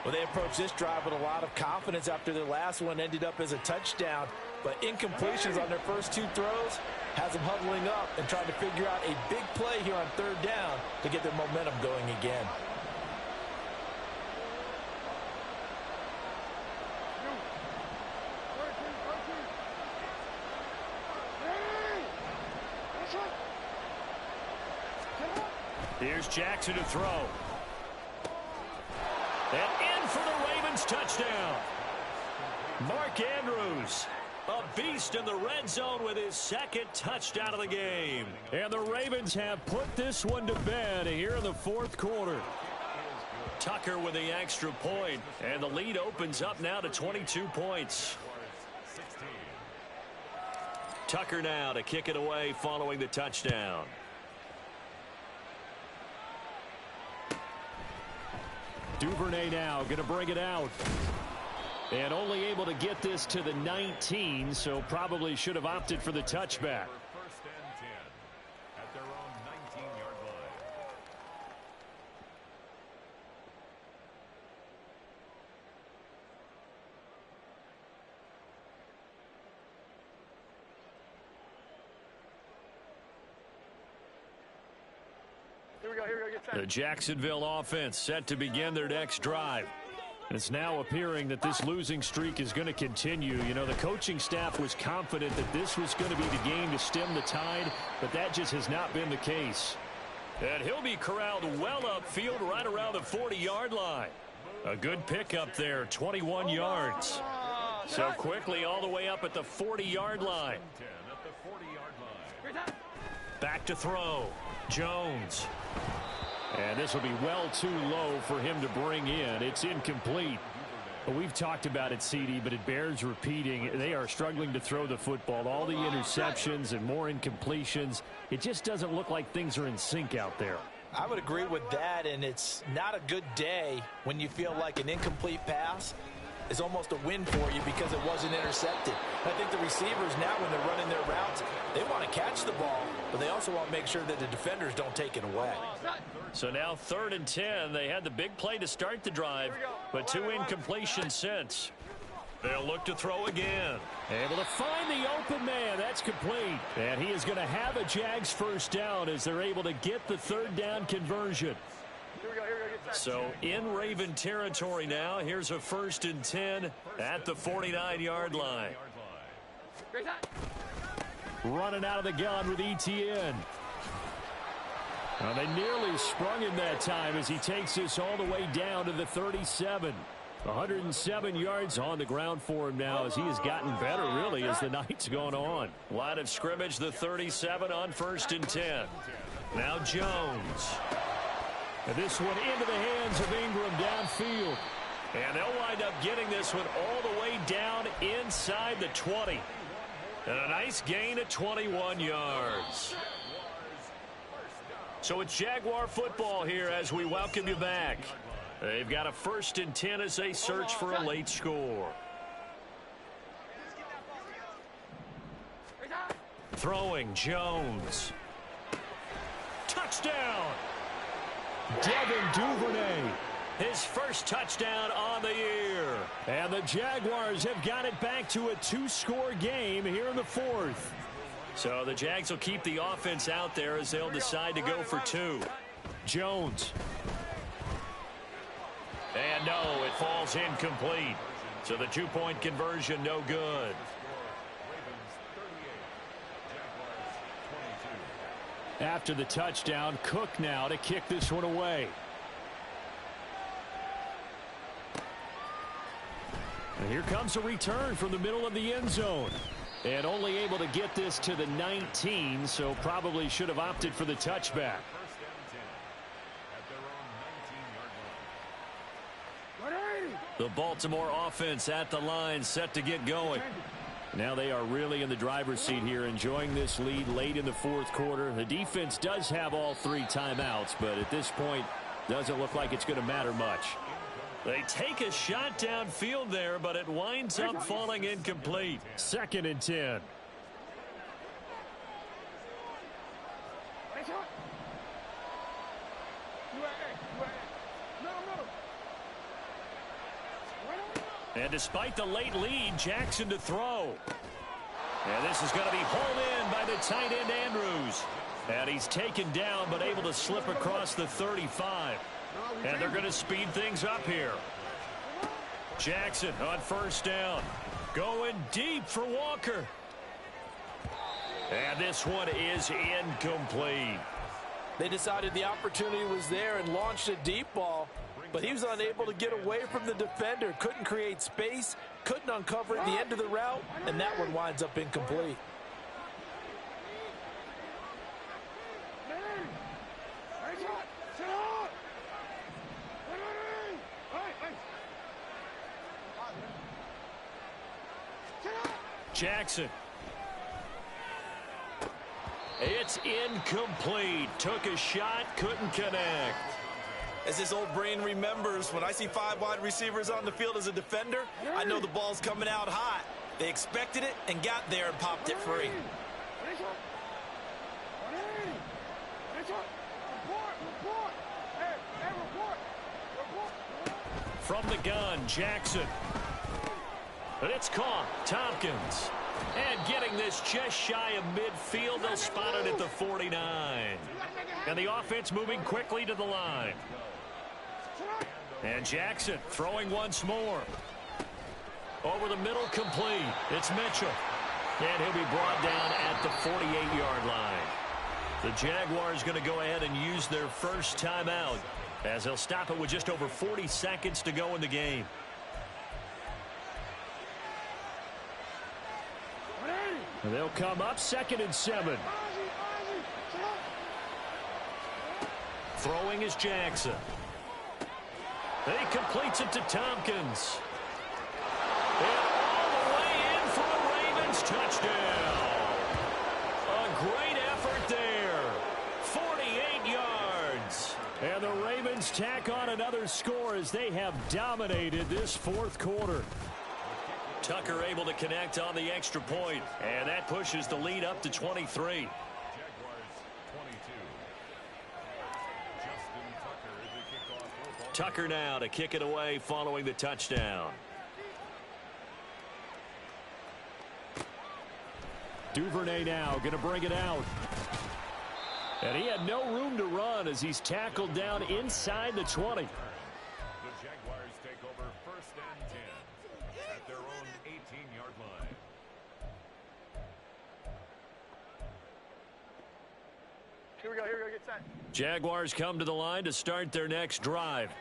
Well, they approached this drive with a lot of confidence after their last one ended up as a touchdown. But incompletions on their first 2 throws has them huddling up and trying to figure out a big play here on 3rd down to get their momentum going again. Here's Jackson to throw. And in for the Ravens touchdown. Mark Andrews, a beast in the red zone with his 2nd touchdown of the game. And the Ravens have put this one to bed here in the 4th quarter. Tucker with the extra point, and the lead opens up now to 22 points. Tucker now to kick it away following the touchdown. Duvernay now going to bring it out. And only able to get this to the 19, so probably should have opted for the touchback. 1st and 10 at their own 19-yard line. The Jacksonville offense set to begin their next drive. It's now appearing that this losing streak is going to continue. You know, the coaching staff was confident that this was going to be the game to stem the tide, but that just has not been the case. And he'll be corralled well upfield right around the 40-yard line. A good pickup there, 21 yards. So quickly all the way up at the 40-yard line. Back to throw. Jones. And this will be well too low for him to bring in. It's incomplete. Well, we've talked about it, CD, but it bears repeating. They are struggling to throw the football. All the interceptions and more incompletions. It just doesn't look like things are in sync out there. I would agree with that, and it's not a good day when you feel like an incomplete pass is almost a win for you because it wasn't intercepted. I think the receivers now, when they're running their routes, they want to catch the ball, but they also want to make sure that the defenders don't take it away. So now 3rd and 10. They had the big play to start the drive, but 2 incompletions since. They'll look to throw again. Able to find the open man. That's complete. And he is going to have a Jags first down as they're able to get the 3rd down conversion. So in Raven territory now. Here's a 1st and 10 at the 49-yard line. Running out of the gun with ETN. Well, they nearly sprung him that time as he takes this all the way down to the 37. 107 yards on the ground for him now as he has gotten better, really, as the night's gone on. Line of scrimmage, the 37 on 1st and 10. Now Jones. And this one into the hands of Ingram downfield. And they'll wind up getting this one all the way down inside the 20. And a nice gain of 21 yards. So it's Jaguar football here as we welcome you back. They've got a 1st and 10 as they search for a late score. Throwing Jones. Touchdown! Devin Duvernay. His first touchdown on the year. And the Jaguars have got it back to a 2-score game here in the 4th. So the Jags will keep the offense out there as they'll decide to go for 2. Jones. And no, it falls incomplete. So the 2-point conversion no good. After the touchdown, Cook now to kick this one away. And here comes a return from the middle of the end zone. And only able to get this to the 19, so probably should have opted for the touchback. The Baltimore offense at the line, set to get going. Now they are really in the driver's seat here, enjoying this lead late in the 4th quarter. The defense does have all 3 timeouts, but at this point, doesn't look like it's going to matter much. They take a shot downfield there, but it winds up falling incomplete. 2nd and 10. And despite the late lead, Jackson to throw. And this is going to be hauled in by the tight end Andrews. And he's taken down but able to slip across the 35. And they're going to speed things up here. Jackson on 1st down. Going deep for Walker. And this one is incomplete. They decided the opportunity was there and launched a deep ball, but he was unable to get away from the defender. Couldn't create space, couldn't uncover at the end of the route, and that one winds up incomplete. Jackson. It's incomplete. Took a shot, couldn't connect. As his old brain remembers, when I see 5 wide receivers on the field as a defender, I know the ball's coming out hot. They expected it and got there and popped it free. From the gun, Jackson. But it's caught. Tompkins. And getting this just shy of midfield. They'll spot it at the 49. And the offense moving quickly to the line. And Jackson throwing once more. Over the middle, complete. It's Mitchell. And he'll be brought down at the 48-yard line. The Jaguars going to go ahead and use their first timeout as they'll stop it with just over 40 seconds to go in the game. They'll come up 2nd and 7. Throwing is Jackson. He completes it to Tompkins. And all the way in for a Ravens touchdown. A great effort there. 48 yards. And the Ravens tack on another score as they have dominated this 4th quarter. Tucker able to connect on the extra point, and that pushes the lead up to 23. Tucker now to kick it away following the touchdown. Duvernay now going to bring it out. And he had no room to run as he's tackled down inside the 20. The Jaguars take over 1st and 10 at their own 18-yard line. Here we go, get set. Jaguars come to the line to start their next drive.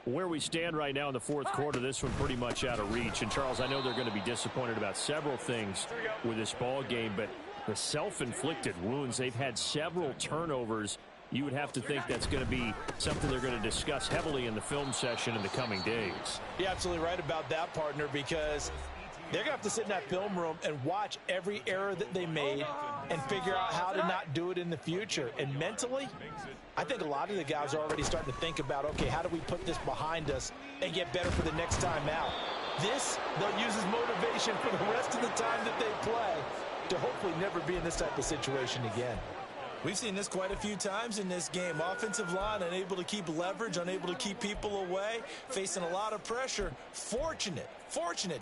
Where we stand right now in the 4th quarter, this one pretty much out of reach. And, Charles, I know they're going to be disappointed about several things with this ball game, but the self-inflicted wounds, they've had several turnovers. You would have to think that's going to be something they're going to discuss heavily in the film session in the coming days. You're absolutely right about that, partner, because they're going to have to sit in that film room and watch every error that they made and figure out how to not do it in the future. And mentally, I think a lot of the guys are already starting to think about, okay, how do we put this behind us and get better for the next time out? This, they'll use as motivation for the rest of the time that they play to hopefully never be in this type of situation again. We've seen this quite a few times in this game. Offensive line unable to keep leverage, unable to keep people away, facing a lot of pressure. Fortunate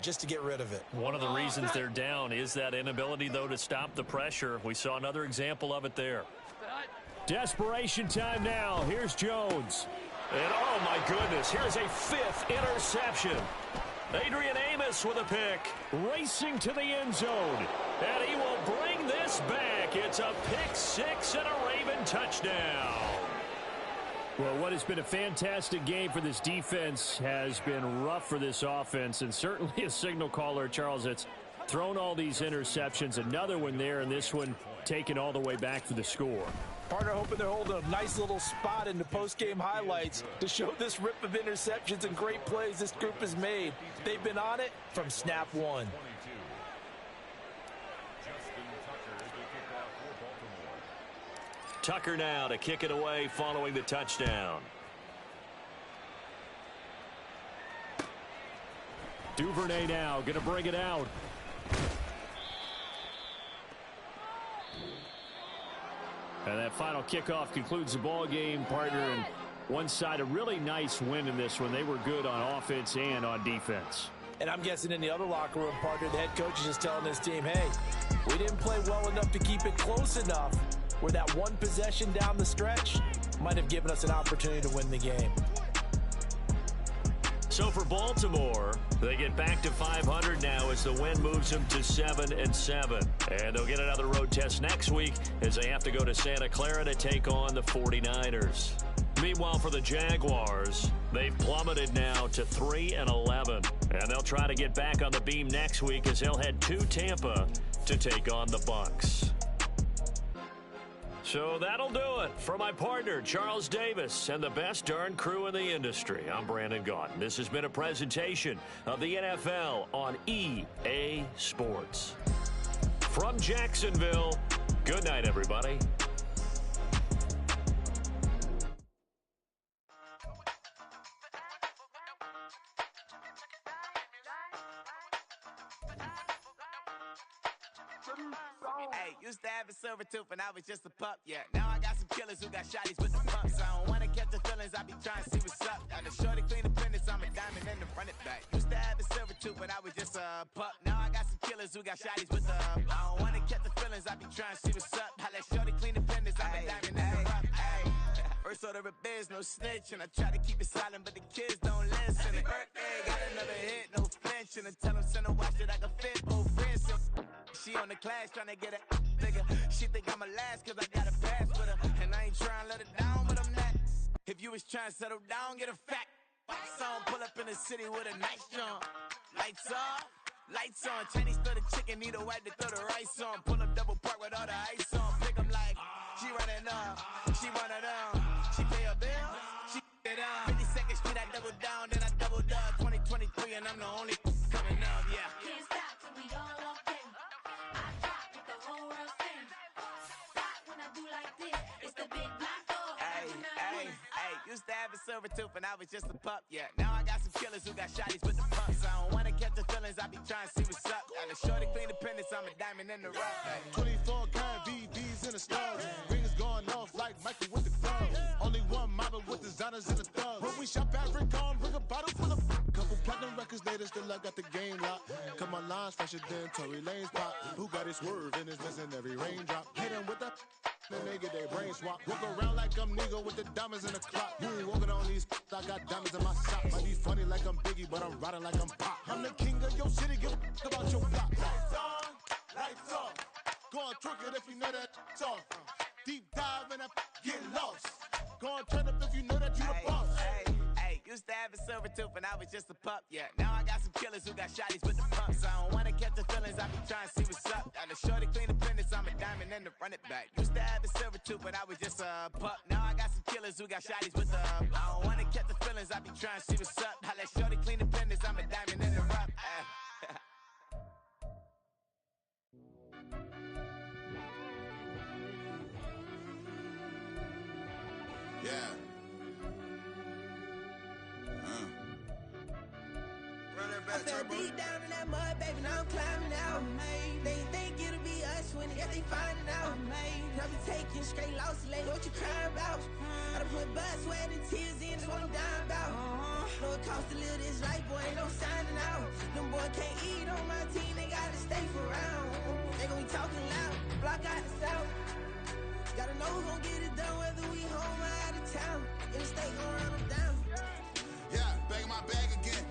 just to get rid of it. One of the reasons they're down is that inability, though, to stop the pressure. We saw another example of it there. Desperation time now. Here's Jones. And, oh, my goodness, here's a 5th interception. Adrian Amos with a pick. Racing to the end zone. And he will bring this back. It's a pick 6 and a Raven touchdown. Well, what has been a fantastic game for this defense has been rough for this offense, and certainly a signal caller, Charles, that's thrown all these interceptions. Another one there, and this one taken all the way back for the score. Partner hoping they're holding a nice little spot in the post-game highlights to show this rip of interceptions and great plays this group has made. They've been on it from snap one. Tucker now to kick it away following the touchdown. Duvernay now going to bring it out. And that final kickoff concludes the ball game, partner. And one side, a really nice win in this one. They were good on offense and on defense. And I'm guessing in the other locker room, partner, the head coach is just telling his team, hey, we didn't play well enough to keep it close enough where that one possession down the stretch might have given us an opportunity to win the game. So for Baltimore, they get back to 500 now as the win moves them to 7-7. And they'll get another road test next week as they have to go to Santa Clara to take on the 49ers. Meanwhile, for the Jaguars, they've plummeted now to 3-11. And they'll try to get back on the beam next week as they'll head to Tampa to take on the Bucs. So that'll do it for my partner, Charles Davis, and the best darn crew in the industry. I'm Brandon Gaudin. This has been a presentation of the NFL on EA Sports. From Jacksonville, good night, everybody. Hey, used to have a silver tooth and I was just a pup, yeah. Now I got some killers who got shotties with the pumps. I don't wanna catch the feelings, I be trying to see what's up. Got the shorty clean the business, I'm a diamond and the run it back. Used to have a silver tooth but I was just a pup. Now I got some killers who got shotties with the I don't wanna catch the feelings, I be trying to see what's up. I let shorty clean the business, I'm a diamond and the rough. First order of biz, no snitch, and I try to keep it silent, but the kids don't listen. And birthday, got another hit, no flinch, and I tell them send a watch that I can fit both friends. She on the class tryna get a nigga. She think I'm a last cause I got a pass with her. And I ain't tryna let her down, but I'm not. If you was tryna settle down, get a fat song. Pull up in the city with a nice jump. Lights off, lights on. Chinese throw the chicken, need a wipe to throw the rice on. Pull up double park with all the ice on. Pick 'em like, she running up, she running down. She pay her bills, she it up. 52nd Street, I double down, then I doubled up. 2023, and I'm the only coming up, yeah. Can't stop till we all okay. I drop with the whole world sing. Stop when I do like this. It's the big black dog. Hey, used to have a silver tooth and I was just a pup, yeah. Now I got some killers who got shotties with the pumps. I don't wanna catch the feelings, I be trying to see what's up. Got a shorty clean the pendants, I'm a diamond in the rough. Hey. 24 karat VVs in the stars. Rings going off like Michael with the gloves. Only one model with designers in the thugs. When we shop at Rick on, bring a bottle full of couple platinum records later, still I got the game locked. Cut my lines fresher than Tory Lane's pop. Who got his swerve and is missing every raindrop. Hit him with the then they get their brain swap. Walk around like I'm nigga with the diamonds in the clock. You ain't walking on these, I got diamonds in my socks. Might be funny like I'm Biggie, but I'm riding like I'm Pop. I'm the king of your city, give a about your block. Lights on, lights off. Go on, twerk it if you know that off. Deep dive and I get lost. Go on, turn up if you know that you the boss. Hey, used to have a silver tooth and I was just a pup, yeah. Now I got some killers who got shotties with the pumps. I don't wanna catch the feelings, I be trying to see what's up. Got a shorty clean the pendants, I'm a diamond and to run it back. Used to have a silver tooth, but I was just a pup. Now I got some killers who got shotties with the I don't wanna catch the feelings, I be trying to see what's up. I let shorty clean the pendants, I'm a diamond in the rough. Yeah. I fell deep down in that mud, baby, now I'm climbing out. They think it'll be us when they find it out. I be taking straight losses, lady, what you crying about? I done put blood, sweat, and tears in, that's what I'm dying about. Know it costs to live this life, boy, ain't no signing out. Them boy can't eat on my team, they gotta stay for round. They gon' be talking loud, block out the south. Gotta know who gon' get it done, whether we home or out of town. In the state gon' run them down. Yeah, back in my bag again.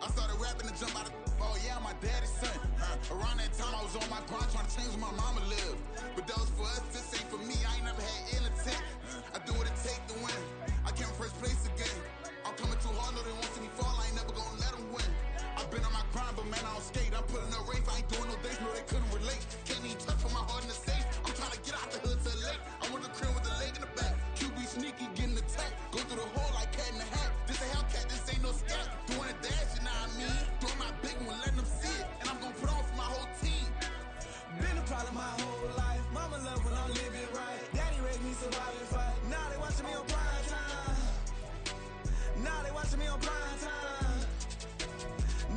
I started rapping to jump out of oh yeah, I'm my daddy's son. Around that time I was on my grind trying to change where my mama lived. But that was for us, this ain't for me. I ain't never had ill intent. I do what it take to win. I came first place again. I'm coming too hard, no they won't see me fall. I ain't never gonna let them win. I've been on my grind, but man I don't skate. I'm putting up race, I ain't doing no days, no they couldn't relate. Can't even touch for my heart in the safe. I'm trying to get out the hood to the lake. I want the crib with the leg in the back. QB sneaky, getting attacked. Go through the hole like cat in the hat. This a Hellcat, this ain't no scat. Doing a dash, you know what I mean? Doing my big one, letting them see it. And I'm gonna put on for my whole team. Been a problem my whole life. Mama love when I'm living right. Daddy raised me survive and fight. Now they watching me on prime time. Now they watching me on prime time.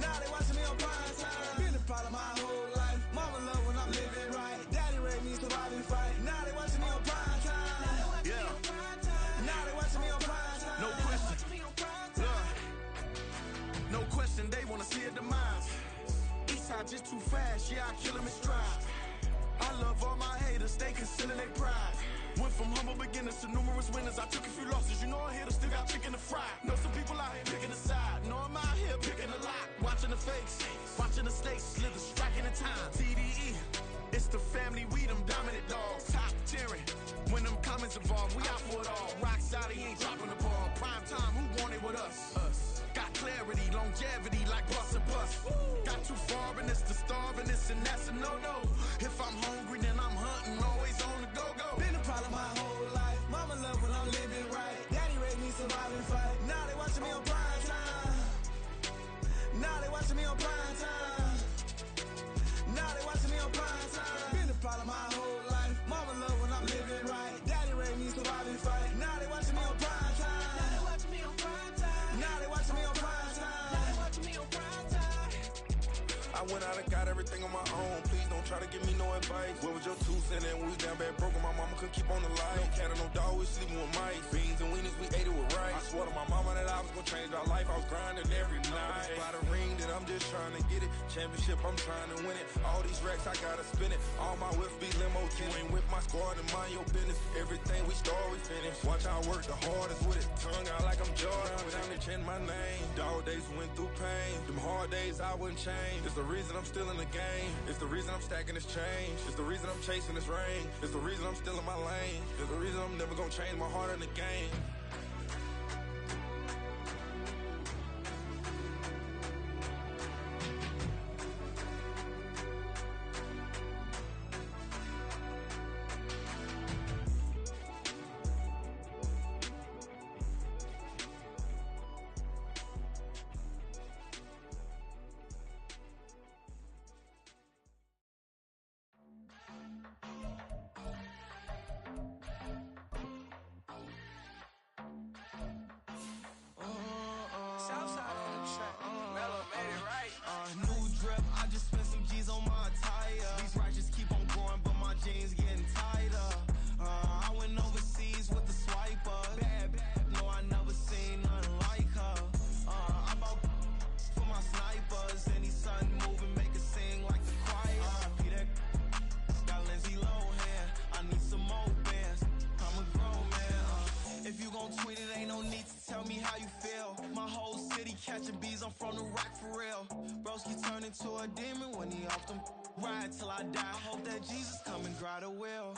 Now they watching me on prime time. Been a problem my whole life. Mama love when I'm living right. Daddy raised me survive and fight. Now they watching me on prime time. Yeah. Now they watching me on prime time. No question. No question, they wanna see a demise. Eastside just too fast, yeah, I kill them in stride. I love all my haters, they concealing their pride. Went from humble beginners to numerous winners. I took a few losses, you know I'm here to still got chicken to fry. Know some people out here picking a side. Know I'm out here picking a lot. Watching the fakes, watching the stakes, slither, striking the time. TDE, it's the family, we them dominant dogs. Top tiering, when them comments involved, we out for it all. Rock solid, he ain't dropping the ball. Prime time, who want it with us? Got clarity, longevity, like bust and bust. Got too far and it's the starving, this and that's a no-no. If I'm hungry, then I'm hunting, always on the go-go. Been a problem my whole life. Mama love when I'm living right. Daddy raised me survive and fight. Now they watching me on prime time. Now they watching me on prime time. Now they watching me on prime time. Been a problem my whole life. Mama love when I'm living right. Daddy raised me survive and fight. Now they watching me on prime time. Now they watching me on prime time. Now they watching me on prime time. Now they watching me on prime time. I went out and got everything on my own. Please don't try to give me no advice. What was your 2 cents and we was down bad broke and my mama couldn't keep on the light. No cat and no dog, we sleeping with mice. Beans and weenies, we ate it with rice. I swore to my mama that I was gonna change our life. I was grinding every night. By the ring that I'm just just trying to get it. Championship, I'm trying to win it. All these racks, I gotta spin it. All my whips be limo tinted. Ain't with my squad and mind your business. Everything we start, we finish. Watch I work the hardest with it. Tongue out like I'm Jordan. Without me chanting my name. Dog days went through pain. Them hard days I wouldn't change. It's the reason I'm still in the game. It's the reason I'm stacking this change. It's the reason I'm chasing this ring. It's the reason I'm still in my lane. It's the reason I'm never gonna change my heart in the game. New drip, I just spent some G's on my attire. These racks just keep on going, but my jeans getting tighter. I went overseas with the swiper. Bad, no, I never seen nothing like her. I bought for my snipers. Any sun moving, make it sing like the choir. Peter got Lindsay Lohan. I need some more bands. I'm a grown man. If you gon' tweet it, ain't no need to tell me how you feel. My whole city catching bees, I'm from the rack for real. Broski turn into a demon when he off them. Ride till I die. Hope that Jesus come and grab the wheel.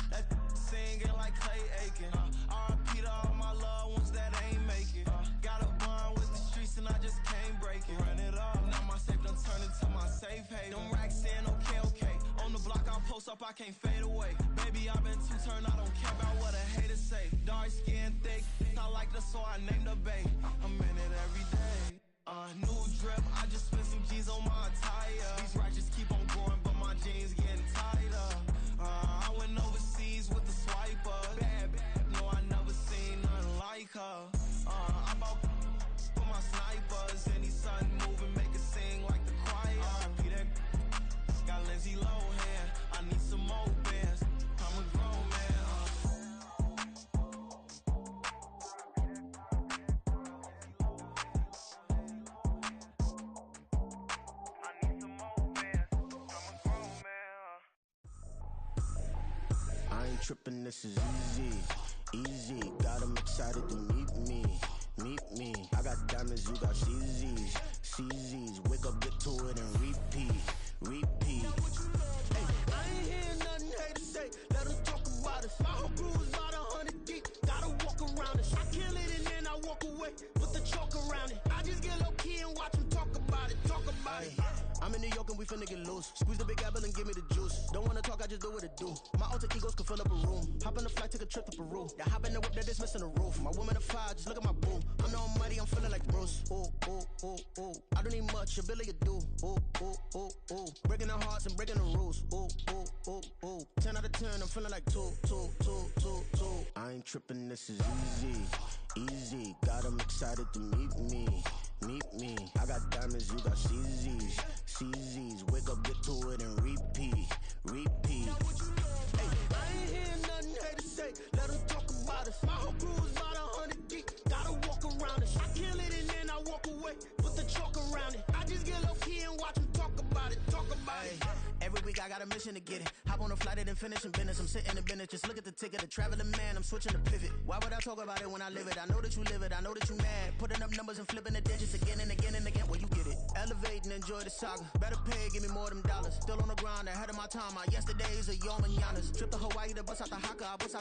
That singing like Clay Aiken. R.I.P. to all my loved ones that ain't make it. Got a bond with the streets and I just can't break it. Run it up. Now my safe done turned into my safe haven. Them racks saying okay. On the block I'll post up, I can't fade away. Baby, I've been too turned, I don't care about what a hater say. Dark skin, thick, I like the so I named the bae. I'm in it every day. New drip, I just spent some G's on my attire. These racks just keep on going, but my jeans getting tighter. I went overseas with the swiper. Bad, no, I never seen nothing like her. I bought for my snipers. Any sun moving, make it sing like the choir. Peter got Lindsay Lohan. I need some more bands. I'm a grown man. I ain't tripping, this is easy. Got 'em excited to meet me. I got diamonds, you got CZs. Wake up, get to it, and repeat. Hey, I ain't hearing nothing haters say. Let 'em talk about us. My whole crew is about 100 deep. Gotta walk around us. I kill it and then I walk away. Put the chalk around it. I just get low key and watch 'em talk about it. I'm in New York and we finna get loose. Squeeze the big apple and give me the juice. Don't wanna talk, I just do what it do. My alter egos can fill up a room. Hop on the flight, take a trip to Peru. Yeah, hop in the whip that is missing the roof. My woman a fire, just look at my boo. I'm the almighty, I'm feeling like Bruce. Ooh. I don't need much, ability to do. Ooh. Breaking the hearts and breaking the rules. Ooh. 10 out of 10, I'm feeling like two. I ain't tripping, this is easy. Got 'em excited to meet me. I got diamonds, you got CZs. Wake up, get to it, and repeat. Hey, I ain't hearing nothing haters say. Let 'em talk about us. My whole crew is about 100 deep. Gotta walk around us. I kill it and then I walk away. Put the chalk around it. I just get low key and watch 'em talk about it. Every week I got a mission to get it. Hop on a flight and then finish in business. I'm sitting in business, just look at the ticket. A traveling man, I'm switching to pivot. Why would I talk about it when I live it? I know that you live it, I know that you mad. Putting up numbers and flipping the digits again and again. Well, you get it. Elevate and enjoy the saga. Better pay, give me more of them dollars. Still on the grind, ahead of my time. My yesterdays are your mananas. Trip to Hawaii to bust out the haka. I bust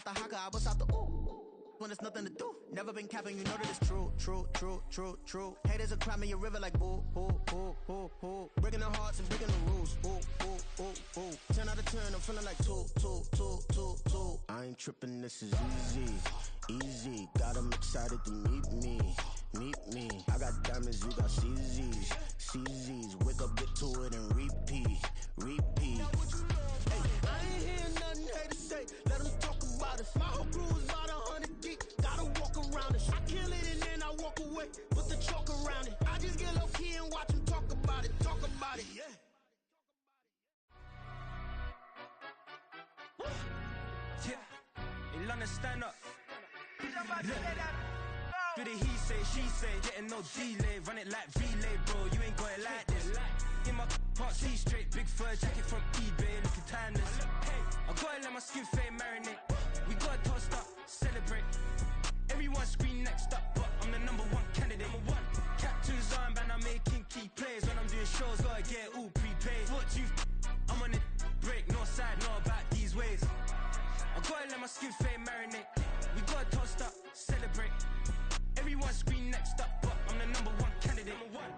out the ooh. When there's nothing to do. Never been capping, you know that it's true. Haters are climbing your river like boo. Breaking the hearts and breaking the rules. Ooh. 10 out of 10, I'm feeling like two. I ain't tripping, this is easy. Got 'em excited to meet me. I got diamonds, you got CZs. Wake up, get to it, and repeat. Hey, I ain't hearing nothing haters say. Let 'em talk about us. My whole crew is about 100 deep. Gotta walk around us. I kill it and then I walk away. Put the chalk around it. I just get low key and watch 'em talk about it. Yeah. In London, stand up. Do the he say, she say, getting no delay. Run it like relay, bro. You ain't got it like In my can't see straight, big fur jacket from eBay, looking timeless. Hey, I gotta let my skin fade marinate. We gotta toast up, celebrate. Everyone scream next up, but I'm the number one candidate. Number one. Captain's armband, I'm making key plays. When I'm doing shows, gotta get it all prepaid. What you I'm on it, break, no side, know about these ways. I gotta let my skin fade marinate. We gotta toast up, celebrate. Everyone scream next up, but I'm the number one candidate. Number one.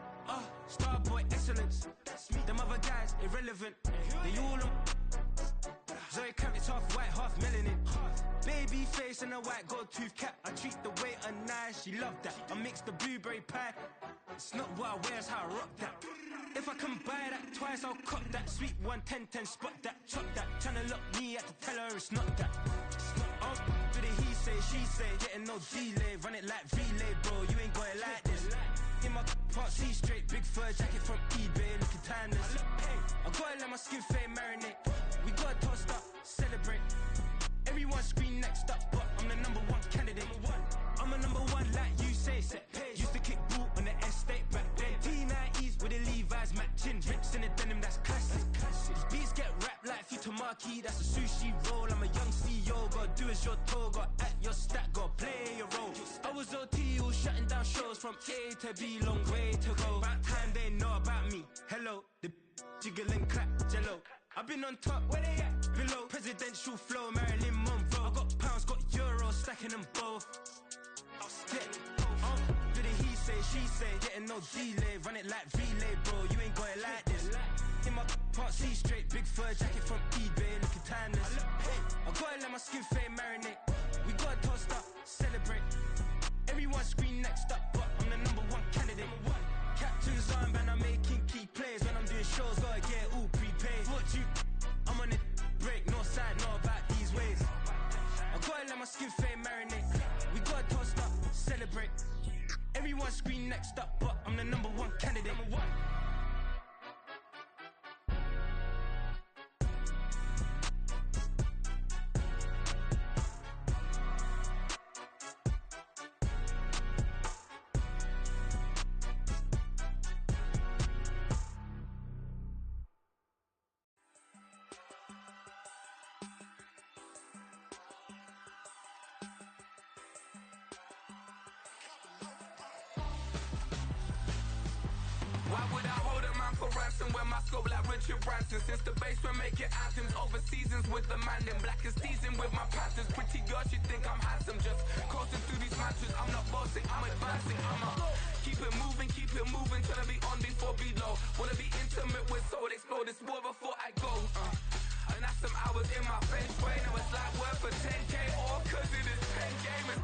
Starboy excellence. That's me. Them other guys irrelevant. They all on. Zoe Kravitz half white, half melanin. Baby face and a white gold tooth cap. I treat the waiter nice, she love that. I mix the blueberry pie. It's not what I wear, it's how I rock that. If I can buy that twice, I'll cop that. Sweet 110, spot that, chop that. Tryna lock me, I have to tell her it's not that. It's not do the he say, she say. Getting no delay, run it like relay, bro. You ain't got it like this. In my can't see straight, big fur jacket from eBay, looking timeless. Hey, I gotta let my skin fade marinate. We gotta toast up, celebrate. Everyone scream next up, but I'm the number one candidate. I'm a number one, like you say, set pace. Used to kick boot on the estate back then. T90s with the Levi's matching. Rips in the denim, that's classic. These beats get wrapped like Futamaki, that's a sushi roll. I'm a young CEO, gotta do as you're told. Gotta act your stat, gotta play your role. I was OT, all shutting down shows from A to B, long way to go. About time they know about me. Hello, the jiggle and clap, jello. I've been on top, where they at? Below, presidential flow, Marilyn Monroe. I got pounds, got euros, stacking them both. Do the he say, she say, getting no delay, run it like relay, bro. You ain't got it like this. In my can't see straight, big fur jacket from eBay, looking timeless. Hey, I gotta let my skin fade marinate. We gotta toast up, celebrate. Everyone scream next up, but I'm the number one candidate. Captain's armband, I'm making key plays. When I'm doing shows, gotta get it all prepaid. What you I'm on it, break, no side, know about these ways. I gotta let my skin fade marinate. We gotta toast up, celebrate. Everyone scream next up, but I'm the number one candidate. Number one. Why would I hold a man for ransom when my scope like Richard Branson? Since the basement making anthems over seasons with the man in black is teasing with my Panthers. Pretty girl, she think I'm handsome. Just coasting through these matches. I'm not bossing, I'm advancing. I'ma keep it moving, trying to be on before below. Wanna be intimate with soul, explore this war before I go. And that's some hours in my bench way. Now it's like work for 10K or cause it is 10 gamers.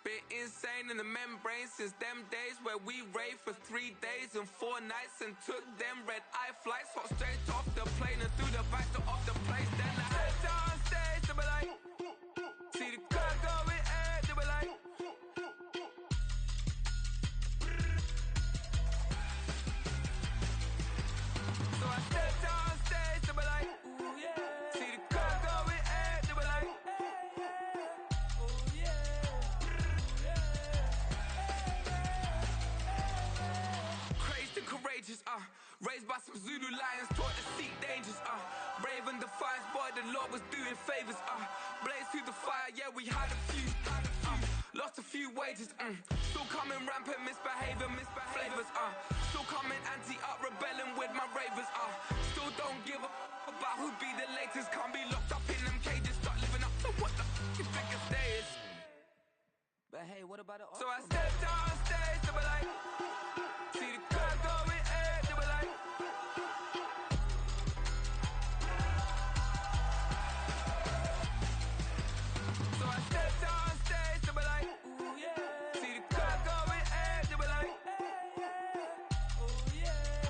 Bit insane in the membrane since them days where we raved for 3 days and 4 nights and took them red eye flights. Hot straight off the plane and through the back door of the place. Then I head down stage, they be like, see the crowd going air, they be like, so I step down stage, they be like, ooh yeah, see the crowd going air, they be like, ooh yeah. Crazed and courageous, raised by some Zulu lions, taught to seek dangers, brave and defiant, boy, the Lord was doing favors, blaze through the fire, yeah, we had a few, lost a few wages, still coming rampant, misbehaving, flavors, still coming anti-up, rebelling with my ravers, still don't give a about who be the latest, can't be locked up in them cages, start living up to what the you think a day is. But hey, what about the So I stepped on stage, they be like, see the crowd going air, they be like, so I stepped on stage, they be like, ooh yeah, see the crowd going air, they be like, ooh yeah,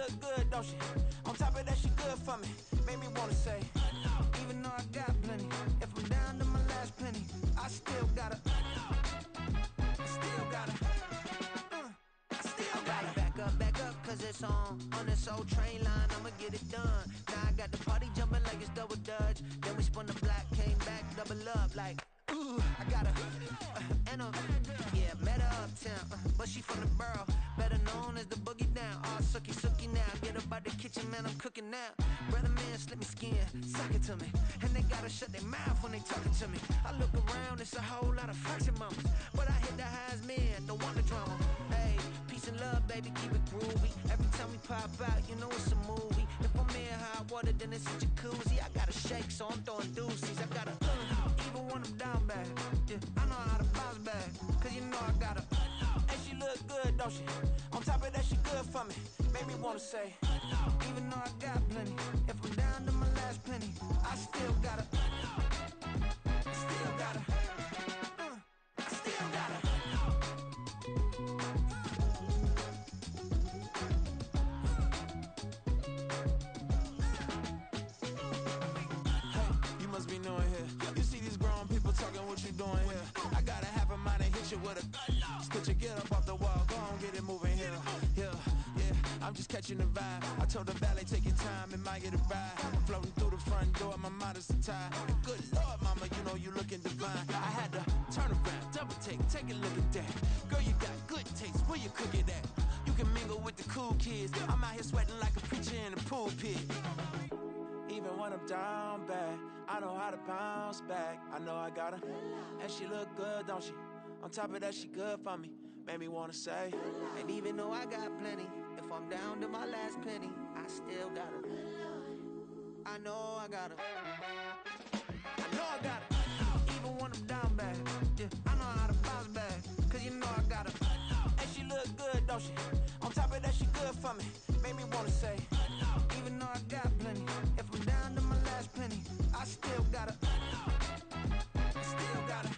look good, don't she? On top of that, she good for me. Made me wanna say, even though I got plenty, if I'm down to my last penny, I still gotta, still gotta, still gotta. Back up, cause it's on this old train line, I'ma get it done. Now I got the party jumping like it's double dutch. Then we spun the block, came back, double up like, ooh, I got her, and yeah, met her uptown, but she from the borough, better known as the boogie down. All sookie now, get up out the kitchen, man, I'm cooking now. Brother man, slip me skin, suck it to me, and they gotta shut their mouth when they talking to me. I look around, it's a whole lot of fraction mamas, but I hit the highs, man, don't want the drama. Hey, peace and love, baby, keep it groovy. Every time we pop out, you know it's a movie. If I'm in hot water, then it's a jacuzzi. I gotta shake, so I'm throwing deuces. I gotta, even when I'm down bad, yeah, I know how to bounce back, cause you know I gotta, and she look good, don't she? On top of that, she good for me. Made me wanna say, even though I got plenty, if I'm down to my last penny, I still gotta, still gotta, still gotta. You must be knowing here. You see these grown people talking, what you doing here? I got a half a mind to hit you with a put your get up off the wall, go on, get it moving here. Yeah, I'm just catching the vibe. I told the valet, take your time, it might get a ride. Floating through the front door, my mind is tied. Good Lord, mama, you know you looking divine. I had to turn around, double take a look at that. Girl, you got good taste, where you cook it at? You can mingle with the cool kids. I'm out here sweating like a preacher in a pool pit. Even when I'm down bad, I know how to bounce back. I know I gotta, and she look good, don't she? On top of that, she good for me. Made me wanna say, and even though I got plenty, if I'm down to my last penny, I still gotta, I know I gotta, I know I gotta, even when I'm down bad, yeah, I know how to bounce back, cause you know I gotta, and she look good, don't she? On top of that, she good for me. Made me wanna say, even though I got plenty, if I'm down to my last penny, I still gotta, still gotta,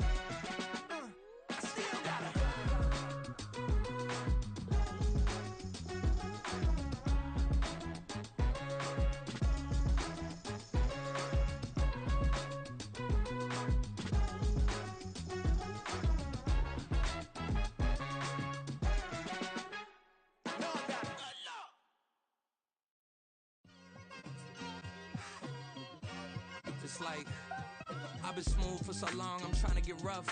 still gotta. It's like I've been smooth for so long, I'm trying to get rough.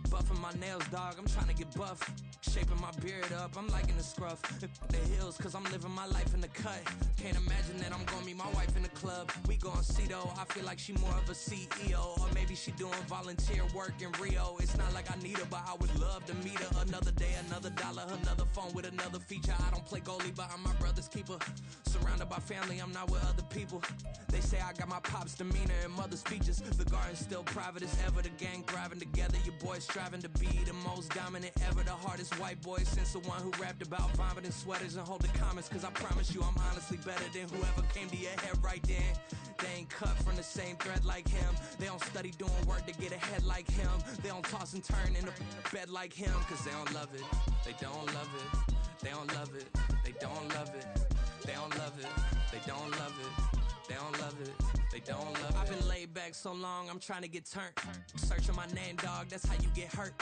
Buffing my nails, dog, I'm trying to get buff. Shaping my beard up, I'm liking the scruff. The hills, cause I'm living my life in the cut. Can't imagine that I'm gonna meet my wife in the club. We gon' see though, I feel like she more of a CEO. Or maybe she doing volunteer work in Rio. It's not like I need her, but I would love to meet her. Another day, another dollar, another phone with another feature. I don't play goalie, but I'm my brother's keeper. Surrounded by family, I'm not with other people. They say I got my pop's demeanor and mother's features. The garden's still private as ever, the gang thriving together. Your boys striving to be the most dominant ever. The hardest white boy since the one who rapped about vomiting sweaters and holding comments. Cause I promise you I'm honestly better than whoever came to your head right then. They ain't cut from the same thread like him. They don't study doing work to get ahead like him. They don't toss and turn in the bed like him. Cause they don't love it, they don't love it. They don't love it, they don't love it. They don't love it, they don't love it. They don't love it, they don't love it. I've been laid back so long, I'm trying to get turned. Searching my name, dog, that's how you get hurt.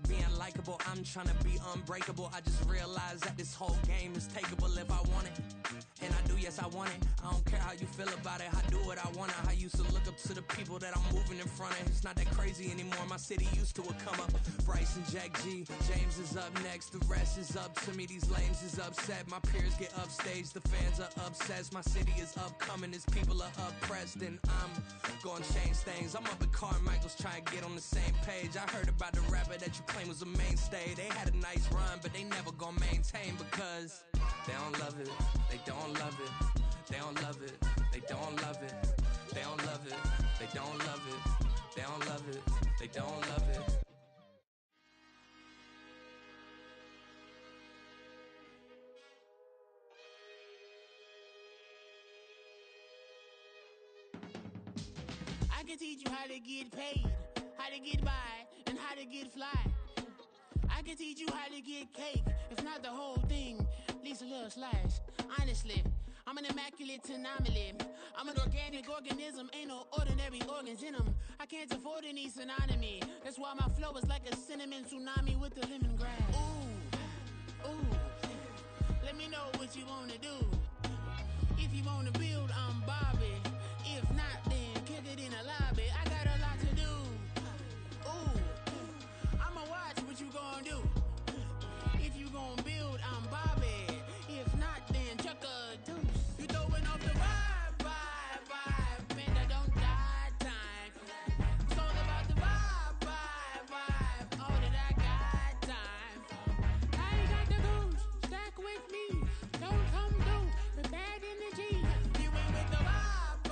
Being likable, I'm trying to be unbreakable. I just realized that this whole game is takeable if I want it. And I do, yes, I want it. I don't care how you feel about it, I do what I want. I used to look up to the people that I'm moving in front of. It's not that crazy anymore, my city used to it come up. Bryce and Jack G, James is up next. The rest is up to me, these lames is upset. My peers get upstaged, the fans are obsessed. My city is upcoming, its people are oppressed. And I'm gonna change things. I'm up at Carmichael's trying to get on the same page. I heard about the rapper that you claim was a mainstay. They had a nice run, but they never gonna maintain because they don't love it, they don't love it, they don't love it, they don't love it, they don't love it, they don't love it, they don't love it, they don't love it. I can teach you how to get paid, how to get by, and how to get fly. I can teach you how to get cake, if not the whole thing, at least a little slice. Honestly, I'm an immaculate anomaly. I'm an organic organism, ain't no ordinary organs in them. I can't afford any synonymy. That's why my flow is like a cinnamon tsunami with the lemongrass. Ooh, ooh. Let me know what you wanna do. If you wanna build, I'm Bobby. If not, then kick it in the lobby. I got a lot to do. Ooh, I'ma watch what you gonna do. If you gon' build, I'm Bobby. If not, then chuck a deuce. You throwing off the vibe. Man, I don't die time. It's all about the vibe. All that I got time. I ain't got the goose. Stack with me. Don't come through with bad energy. You ain't with the vibe.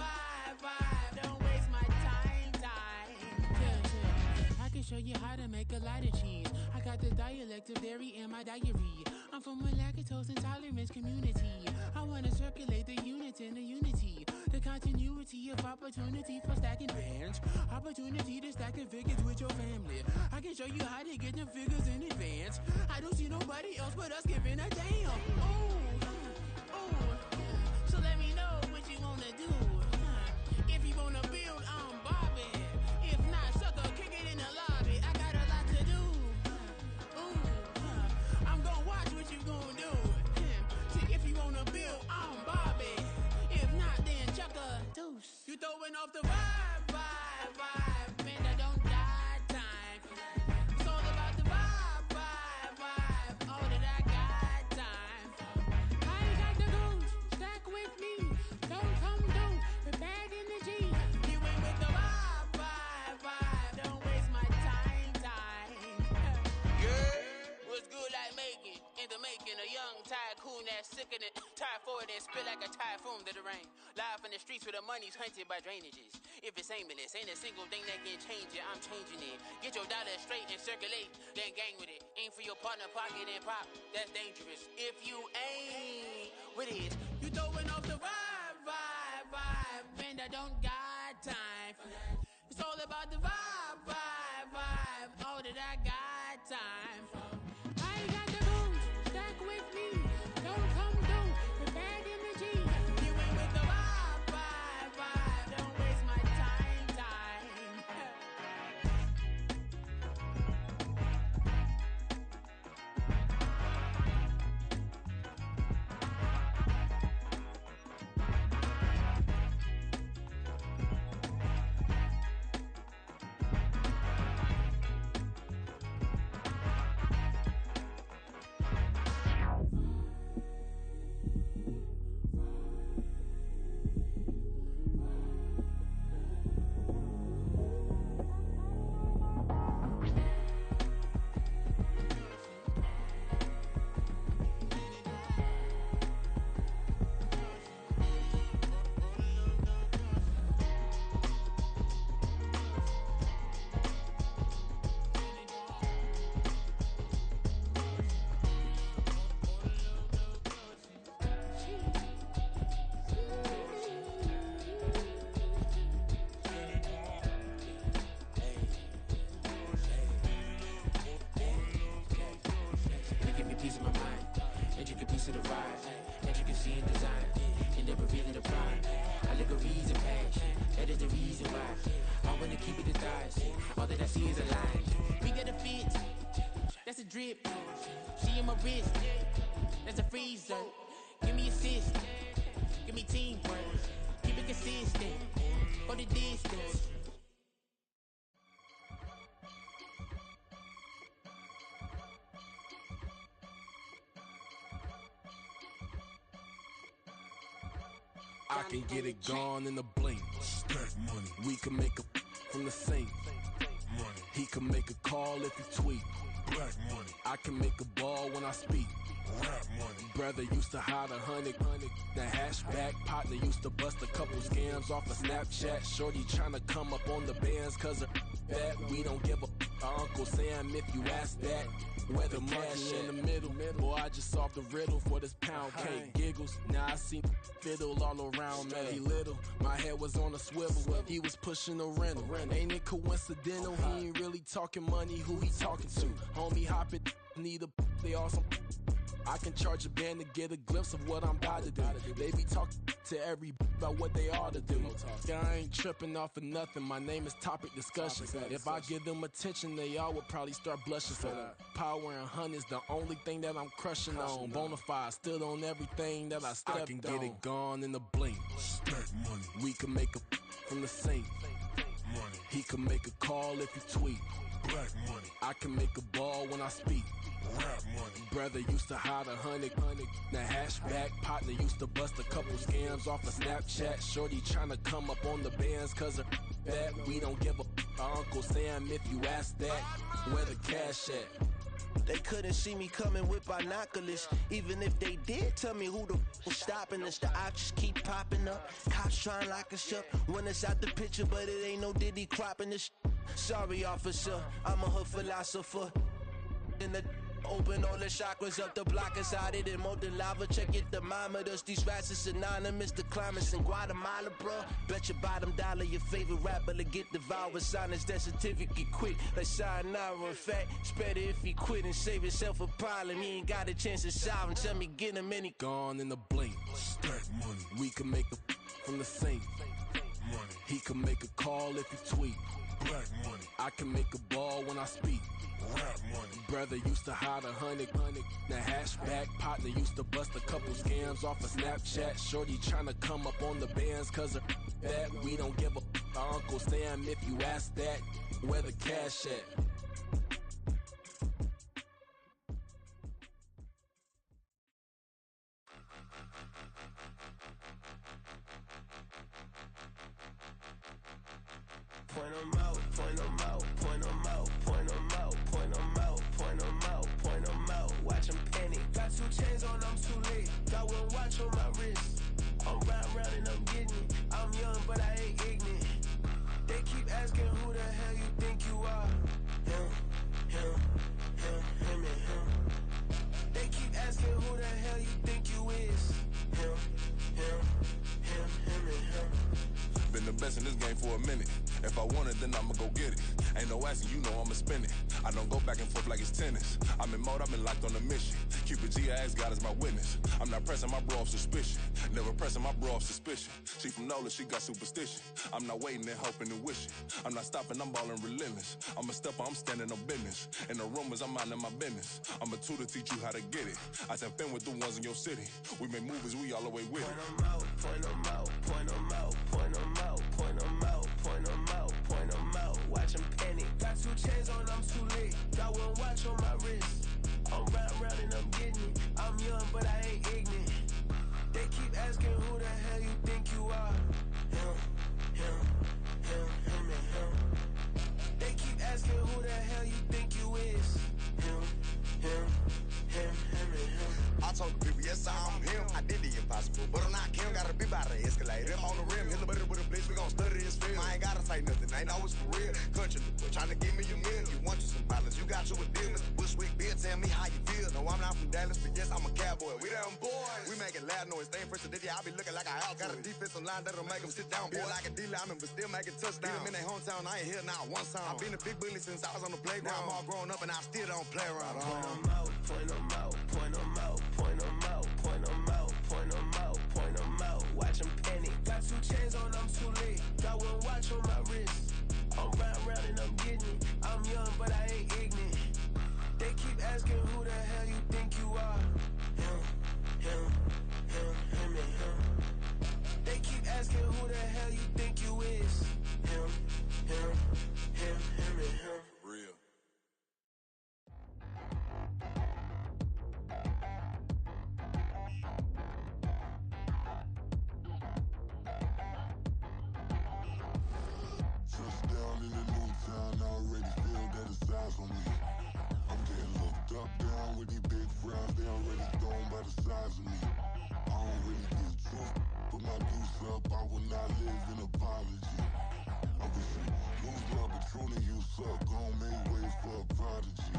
Don't waste my time. Yeah. I can show you how to make a lot of cheese. I got the dialect of dairy in my diary. I'm from a lactose intolerance community. I wanna circulate the units in the unity. The continuity of opportunity for stacking bands. Opportunity to stack the figures with your family. I can show you how to get the figures in advance. I don't see nobody else but us giving a damn. Ooh. So let me know what you wanna do. If you wanna build, I'm Bobby. If not, sucker, kick it in the lobby. I got a lot to do. Ooh, I'm gonna watch what you gonna do. See, if you wanna build, I'm Bobby. If not, then chuck a deuce. You throwing off the vibe. Man, I don't die time. It's all about the vibe. All that I got time. I ain't got the goose. Stack with me. Don't come through with bad energy. You ain't with the vibe. Don't waste my time. Yeah, what's good like making? In the making, a young tycoon that's sickening. Tie forward and spit like a typhoon to the rain. Live in the streets where the money's hunted by drainages. If it's aimless, ain't a single thing that can change it. I'm changing it. Get your dollar straight and circulate, then gang with it. Aim for your partner, pocket and pop. That's dangerous. If you ain't with it, you throwing off the vibe. Man, I don't got time for that. It's all about the vibe. All that I got time for. I ain't got the goose. Stack with me. Don't come through with bad energy. You ain't with the vibe. Don't waste my time. Drip, she in my wrist, that's a freezer. Give me assist, give me teamwork, keep it consistent, go the distance. I can get it gone in a blink. Stack money. We can make a from the sink. Money. He can make a call if he tweet. Black money. I can make a ball when I speak. Rap money. Brother used to hide 100. The hashback partner used to bust a couple scams off of Snapchat. Shorty tryna come up on the bands cause of that. We don't give a Uncle Sam if you ask that. Where the money in the middle. Boy, I just solved the riddle for this pound cake. Giggles. Now I see fiddle all around me. He little. My head was on a swivel. He was pushing a rental. Ain't it coincidental? He ain't really talking money. Who he talking to? Homie hopping. Need a. They all some. I can charge a band to get a glimpse of what I'm about to do. They be talking to every about what they ought to do. I ain't tripping off of nothing. My name is Topic Discussion. If I give them attention, they all would probably start blushing. So power and hunt is the only thing that I'm crushing on. Bonafide, stood on everything that I stepped on. I can get it gone in a blink. Stack money. We can make a from the sink. Money. He can make a call if he tweet. Black money. I can make a ball when I speak. Rap money. Brother used to hide 100. The hashback partner used to bust a couple scams off of Snapchat. Shorty tryna come up on the bands cause of that. We don't give a Uncle Sam if you ask that. Where the cash at? They couldn't see me coming with binoculars. Even if they did, tell me who the was stopping us. The options keep popping up. Cops trying to lock us up when it's out the picture, but it ain't no Diddy cropping this. Sorry, officer, I'm a hood philosopher. In the open all the chakras up the block inside it and molten lava. Check your thermometers. These rats is synonymous. The climates in Guatemala, bro. Bet your bottom dollar your favorite rapper to get devoured. Sign his death certificate quick. Like sayonara. In fact, it's better if he quit and save himself a problem. He ain't got a chance to solve him. Tell me get him any gone in a blink. Stack money. We can make a from the sink. Money. He can make a call if he tweet. Black money. I can make a ball when I speak. Rap money. Brother used to hide 100. The hashback partner used to bust a couple scams off of Snapchat. Shorty tryna come up on the bands cause of that. We don't give a Uncle Sam if you ask that. Where the cash at? Point 'em out, point 'em out, point 'em out, point 'em out, point 'em out, point 'em out, point 'em out. Watch 'em panic. Got 2 chains on, I'm too late. Got 1 watch on my wrist. I'm round and I'm getting it. I'm young, but I ain't ignorant. They keep asking who the hell you think you are. Him and him. They keep asking who the hell you think you is. Him and him. Been the best in this game for a minute. If I want it, then I'ma go get it. Ain't no asking, you know I'ma spend it. I don't go back and forth like it's tennis. I'm in mode, I've been locked on a mission. Cupid G, I ask God as my witness. I'm not pressing my bro off suspicion. Never pressing my bro off suspicion. She from NOLA, she got superstition. I'm not waiting and hoping and wishing. I'm not stopping, I'm balling relentless. I'm a stepper, I'm standing on business. In the rumors, I'm minding my business. I'm a tutor, teach you how to get it. I said, fin with the ones in your city. We make movies, we all the way with it. Point 'em out, point 'em out, point 'em out, point 'em out, point 'em out, point 'em out, point 'em out. Watch 'em panic. Got 2 chains on, I'm too late. Got 1 watch on my wrist. I'm round and I'm getting it. I'm young, but I ain't ignorant. They keep asking who the hell you think you are. Him and him. They keep asking who the hell you think you is. Him and him. I told the people, yes, I'm him. I did the impossible, but I'm not Kim. Gotta be by the escalator. I'm on the rim, hit the butter with a blitz. We gon' study this film. I ain't gotta say nothing, ain't know it's for real. Country, trying to give me a meal. You want you some violence, you got you a deal. Mr. Bushwick, Bill, tell me how you feel. No, I'm not from Dallas, but yes, I'm a cowboy. We them boys. We making loud noise, staying fresh to this. I be looking like a house. Got a defensive line that'll make them sit down. Feel like a D-lineman, but still making touchdowns. Beat them in their hometown, I ain't here now one time. I've been a big bully since I was on the playground. Now I'm all grown up and I still don't play around. Point 'em out, point 'em out, point 'em out, point 'em out, point 'em out, point 'em out, point 'em out. Watch 'em panic. Got 2 chains on, I'm too late. Got 1 watch on my wrist. I'm round and I'm getting it. I'm young, but I ain't ignorant. They keep asking who the hell you think you are. Him and him. They keep asking who the hell you think you is. Him and him. Real. Touchdown in the new town, I already feel that it's eyes on me. I'm getting looked up, down with these big frowns, they already thrown by the size of me. I don't really get tough, put my deuce up, I will not live in apology. I wish you lose the opportunity, you suck, gon' make way for a prodigy.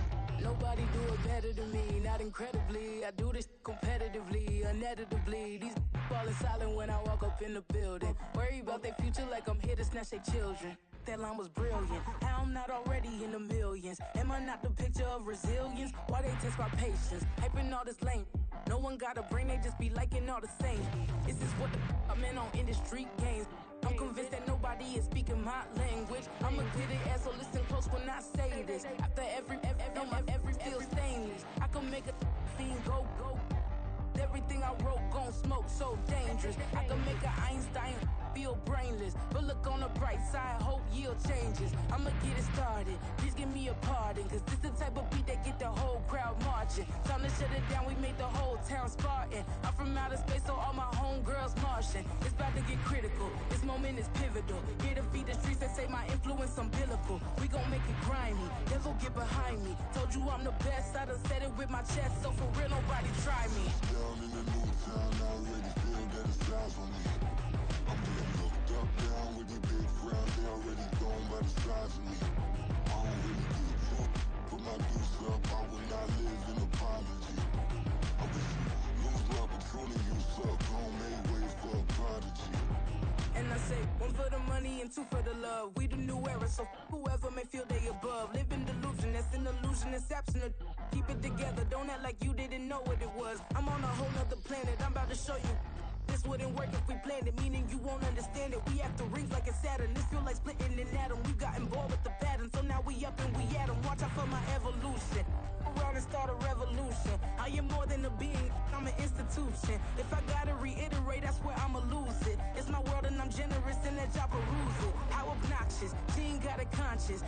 Nobody do it better than me, not incredibly. I do this competitively, uneditably. These falling silent when I walk up in the building. Worry about their future like I'm here to snatch their children. that line was brilliant. How I'm not already in the millions. Am I not the picture of resilience? Why they test my patience? Hyping all this lame. No one got a brain, they just be liking all the same. This is what the I'm in on industry games. I'm convinced that nobody is speaking my language. I'ma get it ass, so listen close when I say this. After every feel stainless. I can make a fiend go. Everything I wrote gon' smoke, so dangerous. I can make an Einstein feel brainless. But look on the bright side, hope yield changes. I'ma get it started, please give me a pardon. Cause this the type of beat that get the whole crowd marching. Time to shut it down, we made the whole town Spartan. I'm from outer space, so all my homegirls Martian. It's about to get critical, this moment is pivotal. Here to feed the streets that say my influence umbilical. We gon' make it grimy, devil get behind me. Told you I'm the best, I done said it with my chest. So for real, nobody try me. Down in the new town, I already feel that it's eyes on me. I'm getting looked up, down with these big frowns. They already gone by the size of me. I don't really give a fuck. Put my deuce up, I will not live in apology. I wish you lose my opportunity, you suck. Gon' make way for a prodigy. And I say, one for the money and two for the love. We the new era, so whoever may feel they above. Live in delusion, that's an illusion, it's absent. Keep it together, don't act like you didn't know what it was. I'm on a whole nother planet, I'm about to show you. This wouldn't work if we planned it, meaning you won't understand it. We have to rings like a Saturn, this feel like splitting an atom. We got involved with the pattern, so now we up and we at 'em. Watch out for my evolution. Around and start a revolution. I am more than a being, I'm an institution. If I gotta reiterate, that's where I'ma lose it. It's my world and I'm generous in that job peruse it. How obnoxious, she ain't got a conscience.